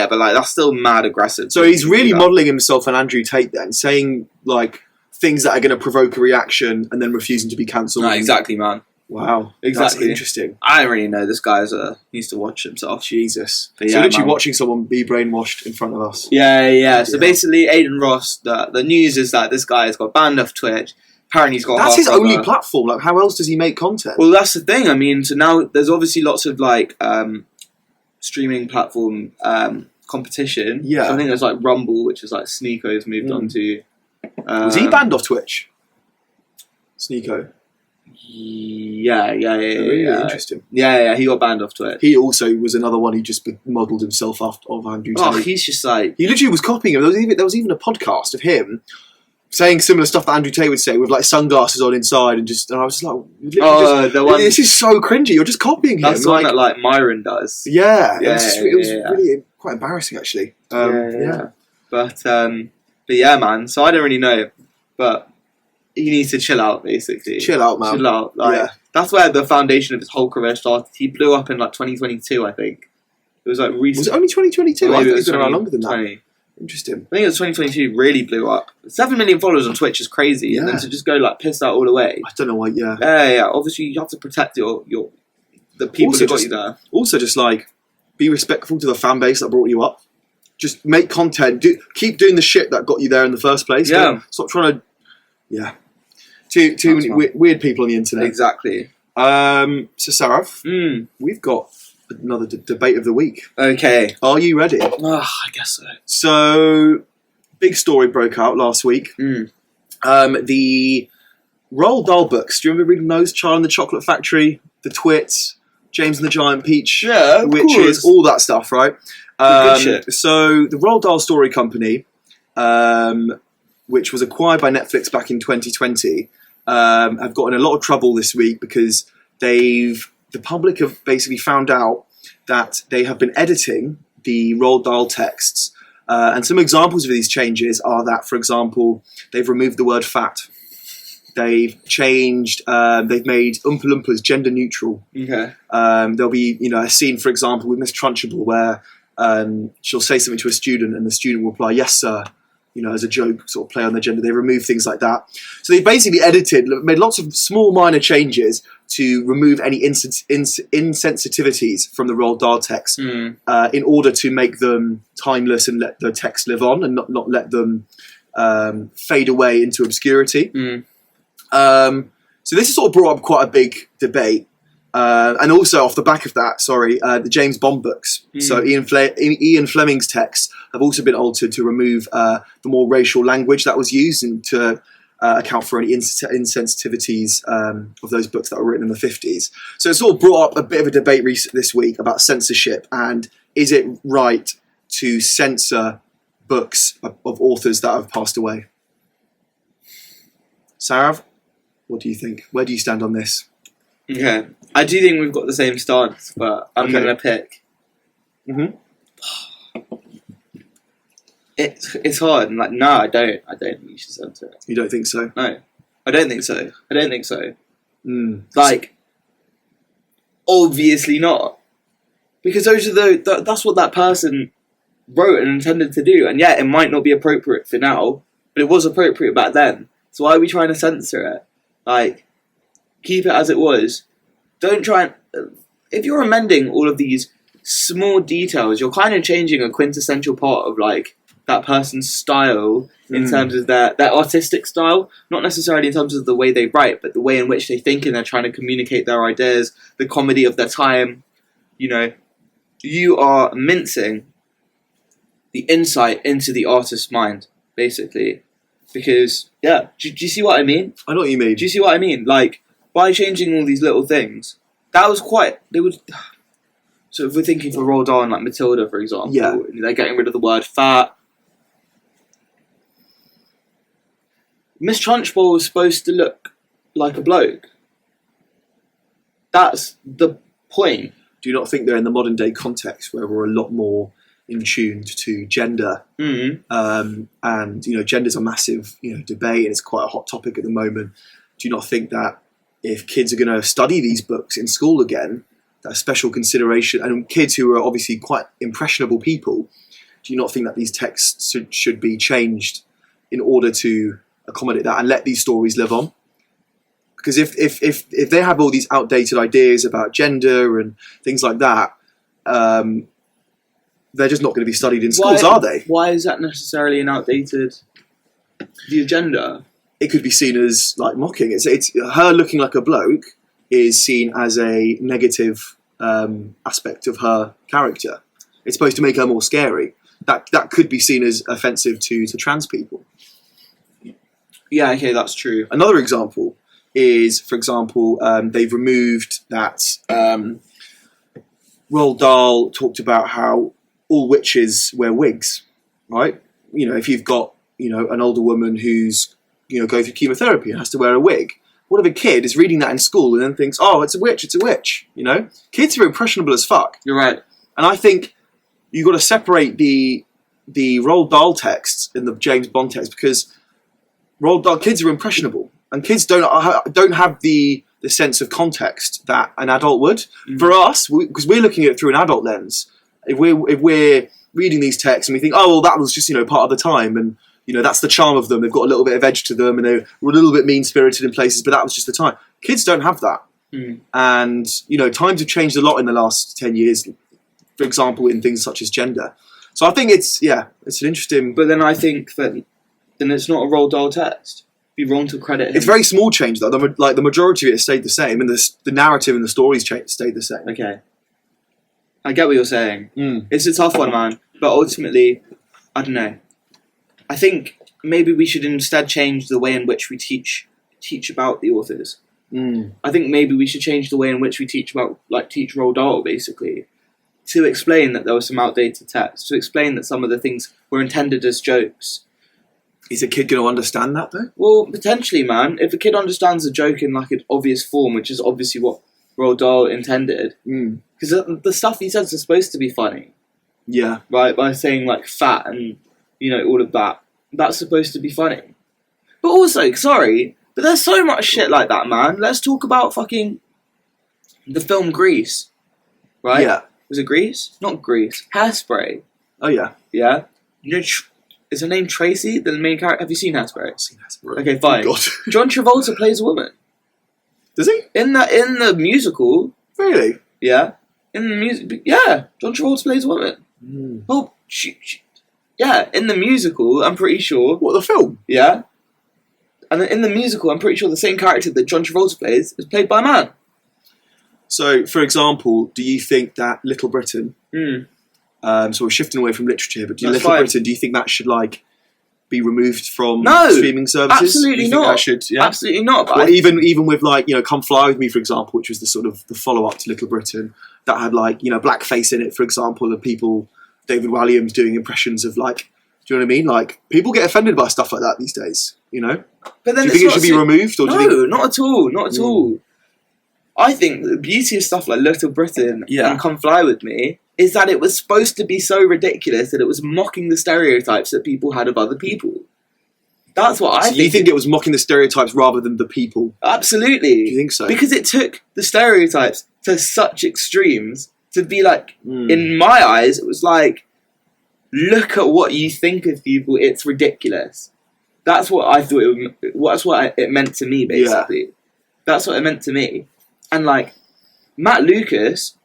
but like that's still mad aggressive. So he's really modelling himself on Andrew Tate then, saying like things that are going to provoke a reaction and then refusing to be cancelled. No, exactly, man. Wow, exactly. That's interesting. I don't really know. This guy's needs to watch himself. Jesus. But so literally watching someone be brainwashed in front of us. Yeah. So basically, Adin Ross, the news is that this guy has got banned off Twitch. Apparently he's got That's his only platform. Like, how else does he make content? Well, that's the thing. I mean, so now there's obviously lots of like streaming platform competition. Yeah. So I think there's like Rumble, which is like Sneako's moved on to. Was he banned off Twitch? Sneako. Yeah. Really interesting. Yeah, he got banned off Twitch. He also was another one who just modelled himself off Andrew Tate. Oh, he's just like... He literally was copying him. There was even a podcast of him saying similar stuff that Andrew Tate would say with like sunglasses on inside and I was just like... this is so cringy. You're just copying him. That's the one that like Myron does. Yeah. It was really quite embarrassing actually. But yeah, man. So I don't really know. But... he needs to chill out, basically. Chill out, man. Chill out. Like, that's where the foundation of his whole career started. He blew up in like 2022, I think. It was like recent. Was it only 2022? I think it's been around longer than 20. that. Interesting. I think it was 2022 really blew up. 7 million followers on Twitch is crazy. Yeah. And then to just go like piss that all away. I don't know why, Yeah. Obviously, you have to protect the people that got you there. Also, just like, be respectful to the fan base that brought you up. Just make content. Keep doing the shit that got you there in the first place. Yeah. Stop trying to... Yeah. Too many weird people on the internet. Exactly. So, Sarav, we've got another debate of the week. Okay. Are you ready? I guess so. So, big story broke out last week. The Roald Dahl books. Do you remember reading those? Charlie and the Chocolate Factory, The Twits, James and the Giant Peach, The Witches, all that stuff, right? Good shit. So, the Roald Dahl Story Company, which was acquired by Netflix back in 2020, have gotten in a lot of trouble this week because the public have basically found out that they have been editing the Roald Dahl texts. And some examples of these changes are that, for example, they've removed the word fat. They've changed, they've made Oompa Loompas gender neutral. Okay. There'll be, a scene, for example, with Miss Trunchbull where she'll say something to a student and the student will reply, "Yes, sir," as a joke, sort of play on their gender. They remove things like that. So they basically made lots of small minor changes to remove any insensitivities from the Roald Dahl text in order to make them timeless and let the text live on and not let them fade away into obscurity. So this has sort of brought up quite a big debate. And also off the back of that, the James Bond books. So Ian Fleming's texts have also been altered to remove the more racial language that was used and to account for any insensitivities of those books that were written in the 50s. So it sort of brought up a bit of a debate this week about censorship and is it right to censor books of authors that have passed away? Sarav, what do you think? Where do you stand on this? Okay. I do think we've got the same stance, but I'm going to pick. it's hard. And like, no, I don't think you should censor it. You don't think so? No, I don't think so. Like, obviously not, because those are that's what that person wrote and intended to do. And yeah, it might not be appropriate for now, but it was appropriate back then. So why are we trying to censor it? Like, keep it as it was. Don't try and... If you're amending all of these small details, you're kind of changing a quintessential part of, like, that person's style in terms of their artistic style. Not necessarily in terms of the way they write, but the way in which they think and they're trying to communicate their ideas, the comedy of their time. You know, you are mincing the insight into the artist's mind, basically. Because, yeah, do you see what I mean? I know what you mean. Do you see what I mean? Like, by changing all these little things, that was quite... So if we're thinking for Roald Dahl and, like, Matilda, for example, they're getting rid of the word fat. Miss Trunchbull was supposed to look like a bloke. That's the point. Do you not think they're in the modern day context where we're a lot more in tune to gender? And, you know, gender's a massive, you know, debate, and it's quite a hot topic at the moment. Do you not think that if kids are going to study these books in school again, that special consideration, and kids who are obviously quite impressionable people, do you not think that these texts should be changed in order to accommodate that and let these stories live on? Because if they have all these outdated ideas about gender and things like that, they're just not going to be studied in schools, are they? Why is that necessarily an outdated view of gender? It could be seen as like mocking. It's her looking like a bloke is seen as a negative aspect of her character. It's supposed to make her more scary. That could be seen as offensive to trans people. Yeah, okay, that's true. Another example is, for example, they've removed that Roald Dahl talked about how all witches wear wigs, right? You know, if you've got, you know, an older woman who's, you know, going through chemotherapy and has to wear a wig, what if a kid is reading that in school and then thinks, oh, it's a witch, you know? Kids are impressionable as fuck. You're right. And I think you've got to separate the Roald Dahl texts and the James Bond text, because Roald Dahl kids are impressionable, and kids don't have the sense of context that an adult would. For us, because we're looking at it through an adult lens, if we're reading these texts and we think, oh, well, that was just, you know, part of the time, and, you know, that's the charm of them. They've got a little bit of edge to them, and they were a little bit mean-spirited in places, but that was just the time. Kids don't have that. And, you know, times have changed a lot in the last 10 years, for example, in things such as gender. So I think it's an interesting... But then I think that then it's not a Roald Dahl text. It'd be wrong to credit him. It's very small change, though. The majority of it has stayed the same, and the narrative and the stories stayed the same. Okay. I get what you're saying. It's a tough one, man. But ultimately, I don't know. I think maybe we should instead change the way in which we teach about the authors. I think maybe we should change the way in which we teach Roald Dahl, basically, to explain that there was some outdated text, to explain that some of the things were intended as jokes. Is a kid going to understand that, though? Well, potentially, man. If a kid understands a joke in, like, an obvious form, which is obviously what Roald Dahl intended, because the stuff he says is supposed to be funny. Yeah. Right? By saying, like, fat and, you know, all of that. That's supposed to be funny. But also, sorry, but there's so much shit like that, man. Let's talk about fucking the film Grease. Right? Yeah. Was it Grease? Not Grease. Hairspray. Oh, yeah. Yeah? You know, is her name Tracy, the main character? Have you seen Hairspray? I've seen Hairspray. Okay, fine. Oh, God. John Travolta plays a woman. Does he? In the musical. Really? Yeah. In the music. Yeah. John Travolta plays a woman. Well, yeah, in the musical, I'm pretty sure. What, the film? Yeah. And in the musical, I'm pretty sure the same character that John Travolta plays is played by a man. So, for example, do you think that Little Britain... so we're shifting away from literature, but Little Britain, do you think that should, like, be removed from streaming services? Absolutely not. That should, yeah? Absolutely not. Well, even with, like, you know, Come Fly With Me, for example, which was the sort of the follow-up to Little Britain, that had, like, you know, blackface in it, for example, and people, David Walliams doing impressions of, like, do you know what I mean? Like, people get offended by stuff like that these days, you know? But then do you think it should be removed? Or no, not at all. Not at all. I think the beauty of stuff like Little Britain and Come Fly With Me is that it was supposed to be so ridiculous that it was mocking the stereotypes that people had of other people. That's what I think. You think it was mocking the stereotypes rather than the people? Absolutely. Do you think so? Because it took the stereotypes to such extremes to be like, in my eyes, it was like, look at what you think of people, it's ridiculous. That's what I thought it meant to me, basically. Yeah. That's what it meant to me. And like, Matt Lucas,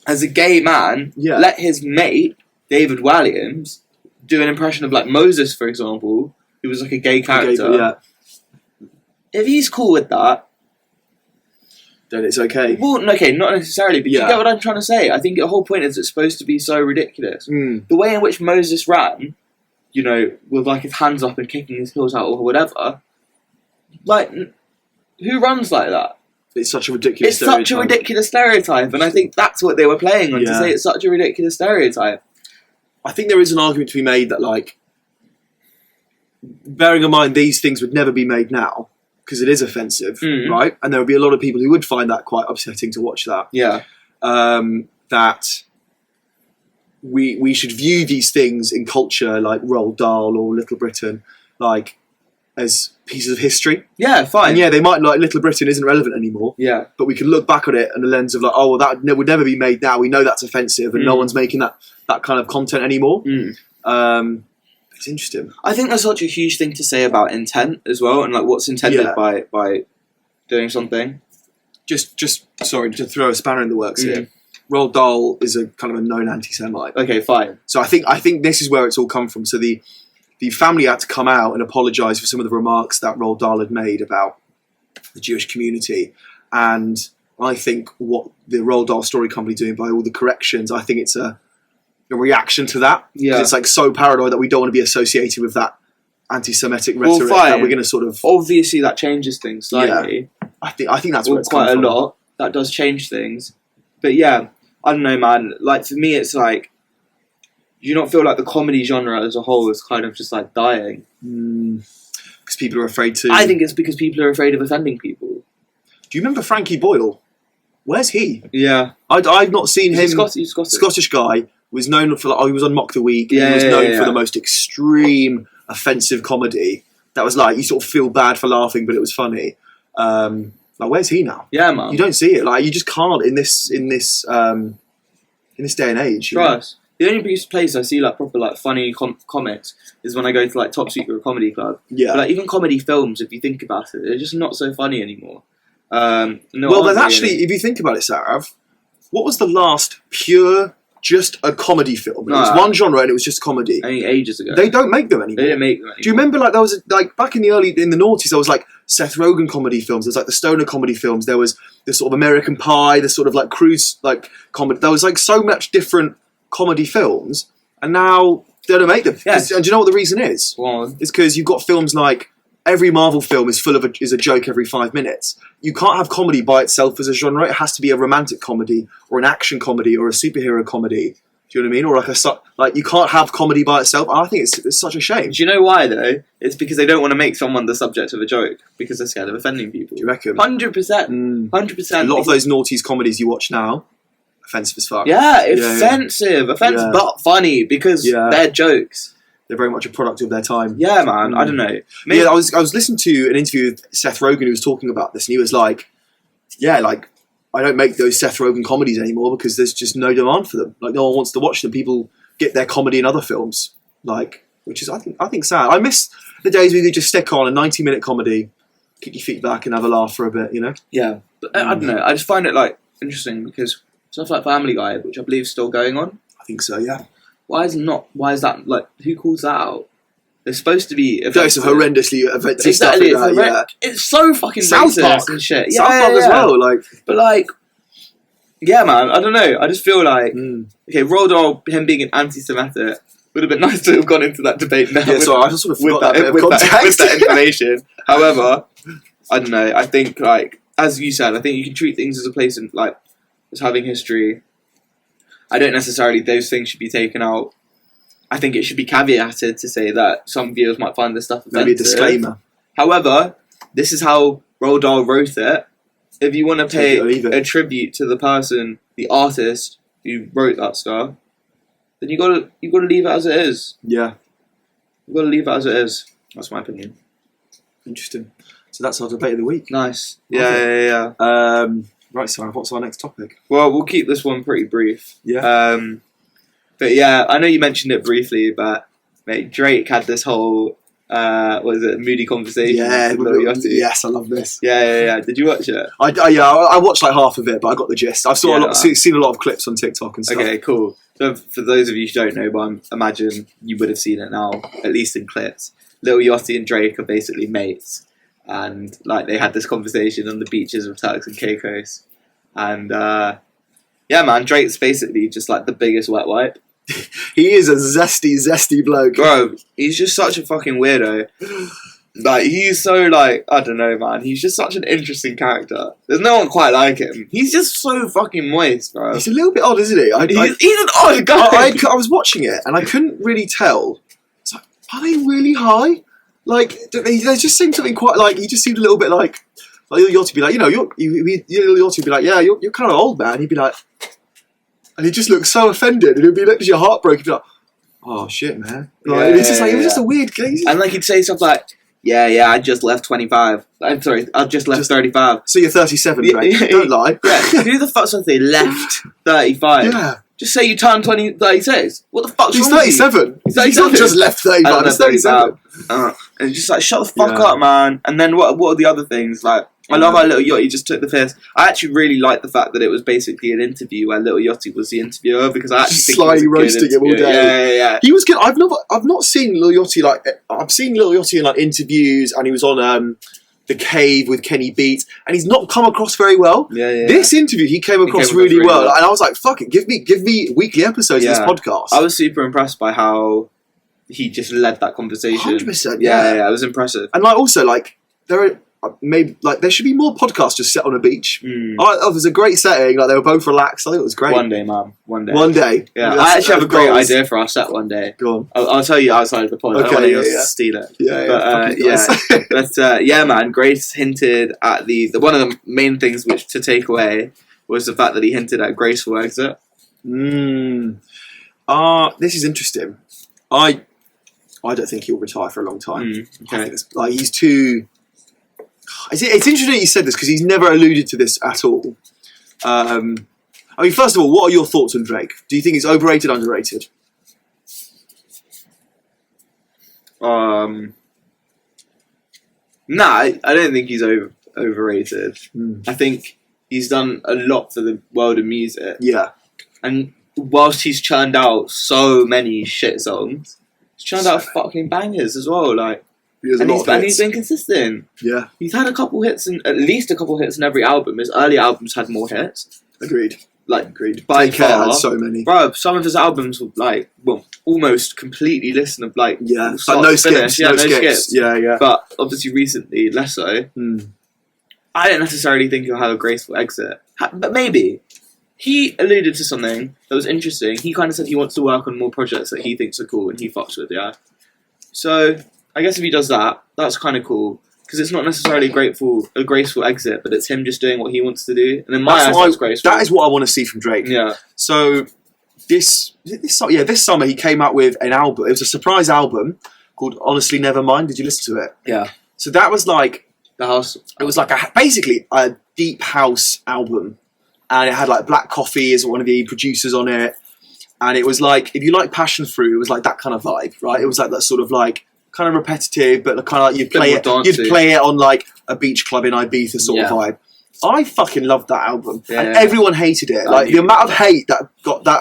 as a gay man, let his mate, David Walliams, do an impression of like Moses, for example, who was like a gay character. If he's cool with that, then it's okay. Well, okay, not necessarily, but you get what I'm trying to say. I think the whole point is it's supposed to be so ridiculous. The way in which Moses ran, you know, with like his hands up and kicking his heels out or whatever, like, who runs like that? It's such a ridiculous stereotype. It's such a ridiculous stereotype, and I think that's what they were playing on, to say it's such a ridiculous stereotype. I think there is an argument to be made that, like, bearing in mind these things would never be made now, because it is offensive, right? And there would be a lot of people who would find that quite upsetting to watch that. Yeah. That we should view these things in culture, like Roald Dahl or Little Britain, like, as pieces of history. Yeah, fine. And they might, like, Little Britain isn't relevant anymore. Yeah. But we can look back on it in the lens of like, oh, well, that would never be made now. We know that's offensive and no one's making that kind of content anymore. It's interesting. I think that's such a huge thing to say about intent as well, and like what's intended by doing something. Just sorry, to throw a spanner in the works here. Roald Dahl is a kind of a known anti-Semite. Okay, fine. So I think this is where it's all come from. So the family had to come out and apologise for some of the remarks that Roald Dahl had made about the Jewish community. And I think what the Roald Dahl Story Company doing by all the corrections, I think it's a reaction to that. Yeah. It's like so paranoid that we don't want to be associated with that anti-Semitic rhetoric that we're going to sort of... Obviously that changes things slightly. Yeah. I think that's where it's quite a lot. That does change things. But yeah, I don't know, man. Like, for me, it's like, do you not feel like the comedy genre as a whole is kind of just like dying? Because people are afraid to... I think it's because people are afraid of offending people. Do you remember Frankie Boyle? Where's he? Yeah. I've not seen him. He's Scottish guy. Was known for he was on Mock the Week. Yeah, he was known for the most extreme offensive comedy. That was like, you sort of feel bad for laughing, but it was funny. Like, where's he now? Yeah, man. You don't see it. Like, you just can't in this day and age. Trust. The only place I see like proper like funny comics is when I go to like Top Secret Comedy Club. Yeah. But, like, even comedy films, if you think about it, they're just not so funny anymore. Well, there's actually, if you think about it, Sarav, what was the last pure, just a comedy film? It was one genre and it was just comedy. I think ages ago. They don't make them anymore. They don't make them anymore. Do you remember, like, there was, like, back in the noughties, there was, like, Seth Rogen comedy films, there was, like, the stoner comedy films, there was the sort of American Pie, the sort of, like, cruise, like, comedy. There was, like, so much different comedy films, and now they don't make them. Yeah. And do you know what the reason is? Well, it's because you've got films like, every Marvel film is full of is a joke every 5 minutes. You can't have comedy by itself as a genre. It has to be a romantic comedy, or an action comedy, or a superhero comedy. Do you know what I mean? Or like you can't have comedy by itself. I think it's such a shame. Do you know why though? It's because they don't want to make someone the subject of a joke because they're scared of offending people. Do you reckon? 100%. 100%. A lot of those noughties comedies you watch now, offensive as fuck. Yeah, offensive, but funny because they're jokes. They're very much a product of their time. Yeah, man. I don't know. Maybe I was listening to an interview with Seth Rogen who was talking about this, and he was like, "Yeah, like I don't make those Seth Rogen comedies anymore because there's just no demand for them. Like no one wants to watch them. People get their comedy in other films, like which is I think sad. I miss the days where you could just stick on a 90-minute comedy, kick your feet back, and have a laugh for a bit. You know? Yeah. But, I don't know. I just find it like interesting because stuff like Family Guy, which I believe is still going on. I think so. Yeah. Why is that, like, who calls that out? It's supposed to be... There's some horrendously offensive stuff in that, It's so fucking South racist Park. And shit. South Park as well, like... But, like... Yeah, man, I don't know. I just feel like... Okay, Roald Dahl, him being an anti-Semitic, would have been nice to have gone into that debate now. Yeah, sorry, I just sort of forgot that bit of context. With that information. However, I don't know, I think, like, as you said, I think you can treat things as a place in, like, as having history... I don't necessarily those things should be taken out. I think it should be caveated to say that some viewers might find this stuff offensive. Maybe a disclaimer. However, this is how Roald Dahl wrote it. If you want to pay a tribute to the person, the artist, who wrote that stuff, then you gotta leave it as it is. Yeah. You gotta leave it as it is. That's my opinion. Interesting. So that's our debate of the week. Nice. Yeah. Right, Sarah, what's our next topic? Well, we'll keep this one pretty brief. Yeah. But yeah, I know you mentioned it briefly, but mate, Drake had this whole moody conversation? Yeah, yes, I love this. Yeah. Did you watch it? I watched like half of it, but I got the gist. I've seen a lot of clips on TikTok and stuff. Okay, cool. So for those of you who don't know, but I imagine you would have seen it now, at least in clips. Lil Yachty and Drake are basically mates, and like they had this conversation on the beaches of Turks and Caicos, and yeah, man, Drake's basically just like the biggest wet wipe. He is a zesty bloke. Bro, he's just such a fucking weirdo. Like, he's so, like, I don't know, man. He's just such an interesting character. There's no one quite like him. He's just so fucking moist, bro. He's a little bit odd, isn't he? He's an odd guy. I was watching it, and I couldn't really tell. It's like, are they really high? Like, they just seemed something quite, like, he just seemed a little bit like Yachty be like, Yachty be like, yeah, you're kind of old, man. He'd be like, and he just looked so offended, and he'd be like, your heartbroken. He'd be like, oh shit, man. Like, it's just like, it was just a weird guy. And like he'd say stuff like, yeah, I just left 25. I'm sorry, I just left 35. So you're 37, right? Don't lie. Yeah. Who the fuck's they left 35? Yeah. Just say you turned 36. What the fuck's wrong 37. With you? He's 37. He's not just left 35. He's 37. And just like, shut the fuck up, man. And then what are the other things? Like, I love how Lil Yachty just took the piss. I actually really like the fact that it was basically an interview where Lil Yachty was the interviewer, because I actually think slightly roasting him all day. Yeah. He was good. I've not seen Lil Yachty I've seen Lil Yachty in like interviews, and he was on The Cave with Kenny Beats, and he's not come across very well. Yeah. This interview he came across really well, and I was like, fuck it, give me weekly episodes of this podcast. I was super impressed by how he just led that conversation. 100%. Yeah, it was impressive. And like also like there should be more podcasts just set on a beach. Oh, there's a great setting. Like they were both relaxed. I think it was great. One day, man. One day. Yeah, I actually have a great idea for our set one day. Go on. I'll tell you outside of the pod. Okay, I don't want to steal it. Yeah. But man, Grace hinted at the one of the main things which to take away was the fact that he hinted at graceful exit. This is interesting. I don't think he'll retire for a long time. Okay. Like he's too. It's interesting that you said this because he's never alluded to this at all. I mean, first of all, what are your thoughts on Drake? Do you think he's overrated, underrated? Nah, I don't think he's overrated. I think he's done a lot for the world of music. Yeah. And whilst he's churned out so many shit songs, he's churned out fucking bangers as well. Like, and he's been consistent. Yeah. He's had at least a couple hits in every album. His early albums had more hits. Agreed. By far. Had so many. Bro, some of his albums were almost completely listenable. Like, like no skips. No skips. Yeah. But obviously recently, less so. I don't necessarily think he'll have a graceful exit. But maybe. He alluded to something that was interesting. He kind of said he wants to work on more projects that he thinks are cool and he fucks with, yeah? So, I guess if he does that, that's kind of cool. Because it's not necessarily a graceful exit, but it's him just doing what he wants to do. And in my eyes, that's graceful. That is what I want to see from Drake. Yeah. So, this summer he came out with an album. It was a surprise album called Honestly Nevermind. Did you listen to it? Yeah. So that was like... The house. It was like basically a deep house album. And it had like Black Coffee as one of the producers on it. And it was like, if you like Passion Fruit, it was like that kind of vibe, right? It was like that sort of like, kind of repetitive, but kind of like you'd play it on like a beach club in Ibiza sort of vibe. I fucking loved that album. And everyone hated it. Like the amount of hate that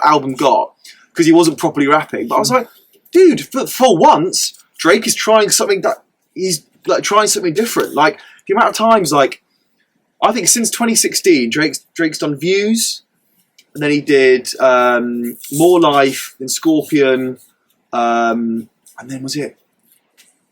album got, because he wasn't properly rapping. But I was like, dude, for once, Drake is trying something trying something different. Like the amount of times, like, I think since 2016, Drake's done Views, and then he did More Life, then Scorpion, and then was it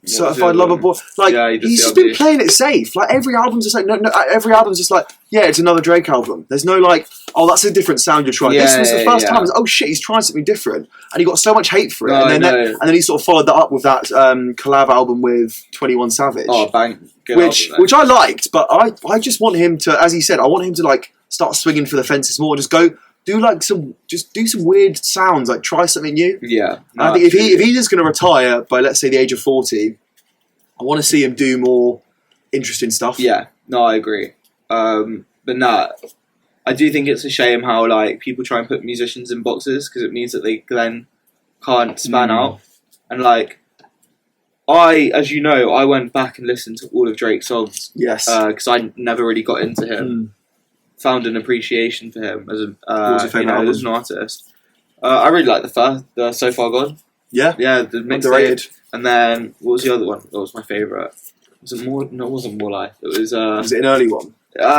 Certified Lover Boy? Like he's just been playing it safe. Like every album's just like every album's just like it's another Drake album. There's no like that's a different sound you're trying. This was the first time. Oh shit, he's trying something different, and he got so much hate for it. And then he sort of followed that up with that collab album with 21 Savage. Oh, bang! Which I liked, but I just want him to, as he said, I want him to like start swinging for the fences more. Just go do like some weird sounds, like try something new. Yeah. No, I think if he's just going to retire by, let's say, the age of 40, I want to see him do more interesting stuff. Yeah, no, I agree. But no, I do think it's a shame how like people try and put musicians in boxes because it means that they then can't span out. And like, as you know, I went back and listened to all of Drake's songs. Yes. Because I never really got into him. Found an appreciation for him as as an artist. I really like the So Far Gone. Yeah. Yeah, the mixtape. And then what was the other one? That was my favourite. Was it more? No, it wasn't More Life. It was. Was it an early one?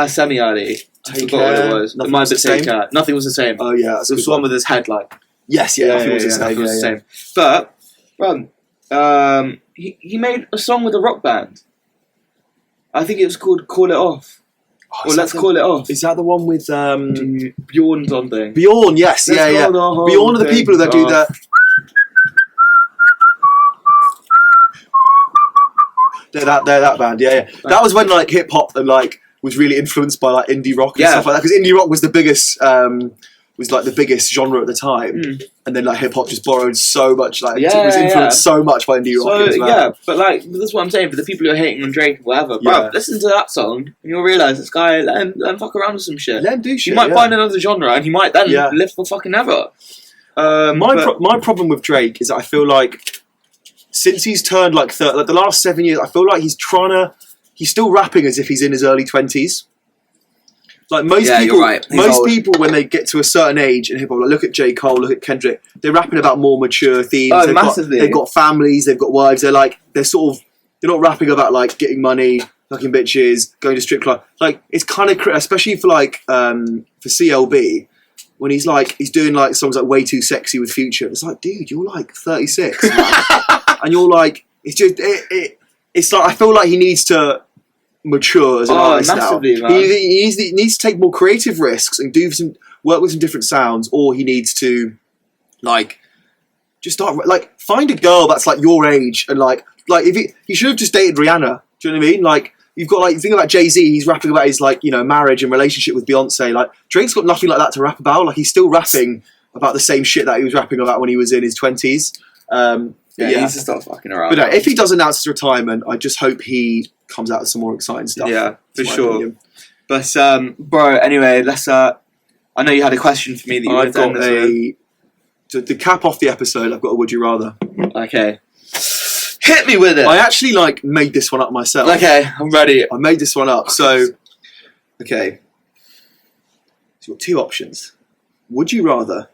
Semi-early. I forgot what it was. Nothing was the same. Nothing was the same. Oh yeah, it was the one with his head like. Yes, nothing was the same. But, he made a song with a rock band. I think it was called "Call It Off." Let's Call It Off. Is that the one with Bjorn something? Bjorn, yes, yeah. Bjorn are the people that do that. They're that band, yeah. That was when like hip hop and like was really influenced by like indie rock and stuff like that. Because indie rock was the biggest, genre at the time, and then like hip hop just borrowed so much, like it was influenced so much by indie rock. So but like that's what I'm saying for the people who are hating on Drake, or whatever. Bro, listen to that song, and you'll realise this guy let him fuck around with some shit. Let him do shit. He might find another genre, and he might then live for fucking ever. My problem with Drake is that I feel like since he's turned like the last 7 years, I feel like he's still rapping as if he's in his early 20s. Like most people, when they get to a certain age in hip hop, like look at J. Cole, look at Kendrick, they're rapping about more mature themes. Oh, massively. They've got families, they've got wives. They're not rapping about like getting money, fucking bitches, going to strip club. Like it's kind of, especially for like for CLB, when he's doing like songs like "Way Too Sexy" with Future. It's like, dude, you're like 36, and you're like, it's just it's like I feel like he needs to mature as an artist now. Man. He needs to take more creative risks and work with some different sounds, or he needs to like just start like find a girl that's like your age and like if he should have just dated Rihanna. Do you know what I mean? Like you've got like think about Jay-Z, he's rapping about his like marriage and relationship with Beyonce. Like Drake's got nothing like that to rap about. Like he's still rapping about the same shit that he was rapping about when he was in his 20s. He needs to stop fucking around. But if he does announce his retirement, I just hope he comes out with some more exciting stuff. Yeah, for sure. Opinion. But bro, anyway, let's. I know you had a question for me that you wanted to end this with. To cap off the episode, I've got a would you rather. Okay, hit me with it. I actually made this one up myself. Okay, I'm ready. I made this one up. So, okay, so you've got two options. Would you rather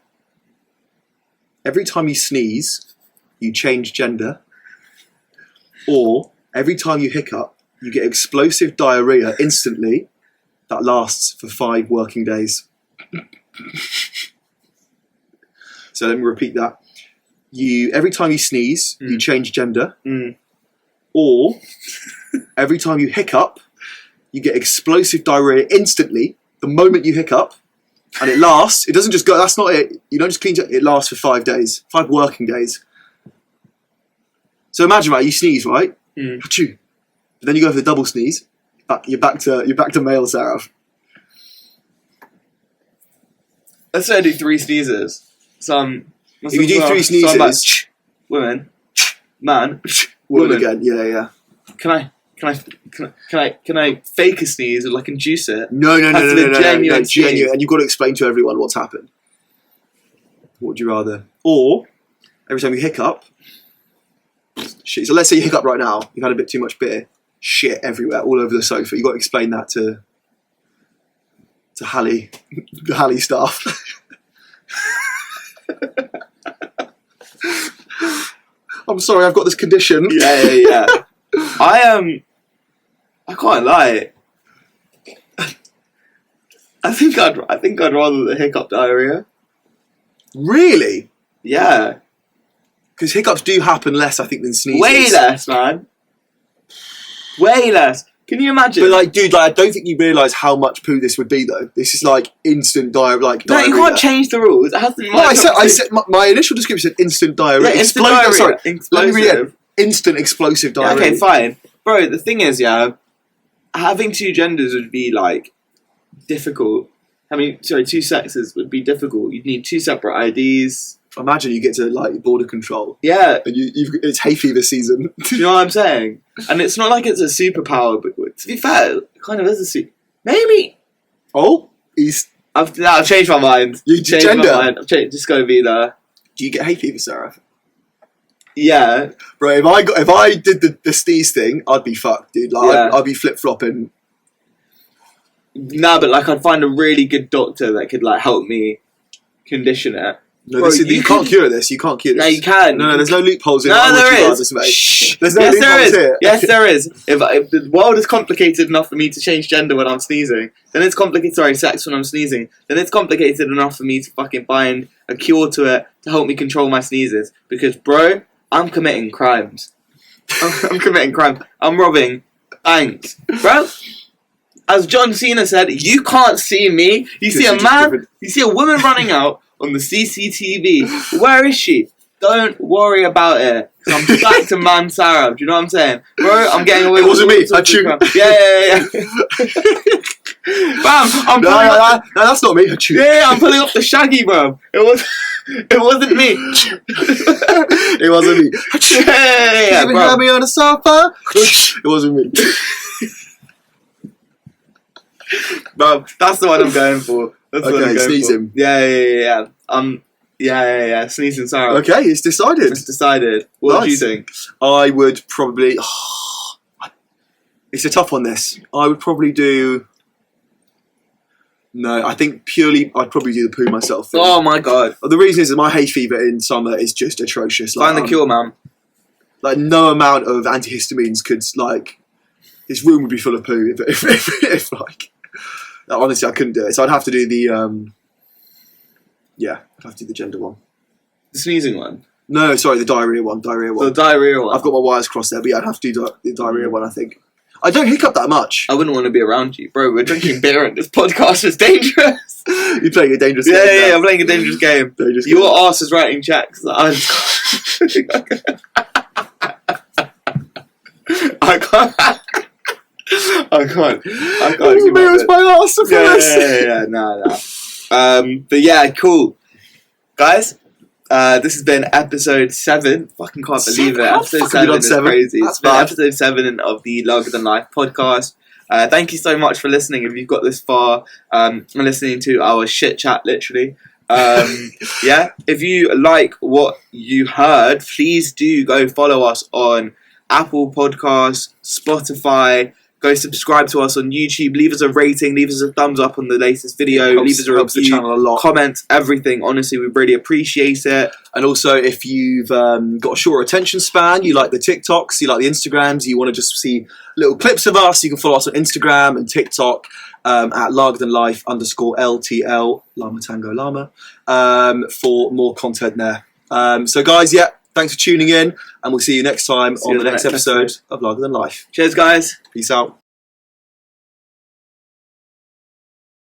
every time you sneeze, you change gender, or every time you hiccup, you get explosive diarrhea instantly that lasts for 5 working days? So let me repeat that. Every time you sneeze, you change gender, or every time you hiccup, you get explosive diarrhea instantly the moment you hiccup, and it lasts. It doesn't just go. That's not it. You don't just clean it. It lasts for 5 days, 5 working days. So imagine, right? You sneeze, right? Achoo. But then you go for the double sneeze. You're back to male Sarav. Let's say I do 3 sneezes. If you do 3 sneezes, woman, man, woman again. Yeah. Can I fake a sneeze or like induce it? No. Genuine. And you've got to explain to everyone what's happened. What would you rather? Or every time you hiccup, shit. So let's say you hiccup right now. You've had a bit too much beer. Shit everywhere, all over the sofa. You've got to explain that to Hallie, the Hallie staff. I'm sorry, I've got this condition. Yeah. I can't lie. I think I'd rather the hiccup diarrhea. Really? Yeah. Because hiccups do happen less, I think, than sneezes. Way less, man. Way less. Can you imagine? But dude, I don't think you realise how much poo this would be, though. This is instant diarrhea. No, you can't change the rules. It has to. I said my initial description said instant diarrhea. Yeah, instant diarrhea. Sorry, let me read it. Instant explosive diarrhea. Yeah, okay, fine, bro. The thing is, having 2 genders would be difficult, two sexes would be difficult. You'd need two separate IDs. Imagine you get to like border control. Yeah. And it's hay fever season. Do you know what I'm saying? And it's not like it's a superpower, but to be fair, it kind of is a super. Maybe. Oh, I've changed my mind. You changed gender. My mind. Just got to be there. Do you get hay fever, Sarav? Yeah. Bro, if I did the sneeze thing, I'd be fucked, dude. Like, I'd be flip flopping. Nah, but like I'd find a really good doctor that could like help me condition it. No, bro, you can't cure this. You can't cure this. No, you can. No, there's no loopholes in it. No, there is. There's no loopholes here. Yes, there is. If the world is complicated enough for me to change gender when I'm sneezing, then it's complicated. Sorry, sex when I'm sneezing. Then it's complicated enough for me to fucking find a cure to it to help me control my sneezes. Because, bro, I'm committing crimes. I'm committing crimes. I'm robbing banks, bro. As John Cena said, you can't see me. You see a man. You see a woman running out on the CCTV. Where is she? Don't worry about it. I'm back to Man Sarav. Do you know what I'm saying? Bro, I'm getting away with it. Wasn't me. I chew. Yeah. Bam! No, that's not me. I chew. Yeah, I'm pulling off the shaggy, bro. It wasn't me. It wasn't me. Yeah, bro. Have me on the sofa. It wasn't me. Bro, that's the one I'm going for. That's okay, what I'm going sneezing. For. Yeah. Sneezing Sarav. Okay, it's decided. It's decided. What do you think? I would probably... it's a tough one, this. I would probably do... No, I think purely I'd probably do the poo myself thing. Oh my god. The reason is that my hay fever in summer is just atrocious. Find the cure, man. Like, no amount of antihistamines could, like... This room would be full of poo if like... Honestly, I couldn't do it. So I'd have to do the... I'd have to do the gender one. The sneezing one? No, sorry, the diarrhea one. The diarrhea one. I've got my wires crossed there, but yeah, I'd have to do the diarrhea one, I think. I don't hiccup that much. I wouldn't want to be around you. Bro, we're drinking beer and this podcast is dangerous. You're playing a dangerous game. Yeah, I'm playing a dangerous game. Your arse is writing checks. I can't. I can't. It my arse for this. Yeah. No. But yeah, cool. Guys, this has been episode 7. Fucking can't believe it. Episode 7 is crazy. It's been episode 7 of the Larger Than Life podcast. Thank you so much for listening. If you've got this far and listening to our shit chat, literally. If you like what you heard, please do go follow us on Apple Podcasts, Spotify. Go subscribe to us on YouTube. Leave us a rating. Leave us a thumbs up on the latest video. Leave us a review. The channel a lot. Comments, everything. Honestly, we really appreciate it. And also, if you've got a short attention span, you like the TikToks, you like the Instagrams, you want to just see little clips of us, you can follow us on Instagram and TikTok at largerthanlife_LTL, Llama Tango Llama, for more content there. So guys, thanks for tuning in, and we'll see you next time on the next episode of Larger Than Life. Cheers, guys. Peace out.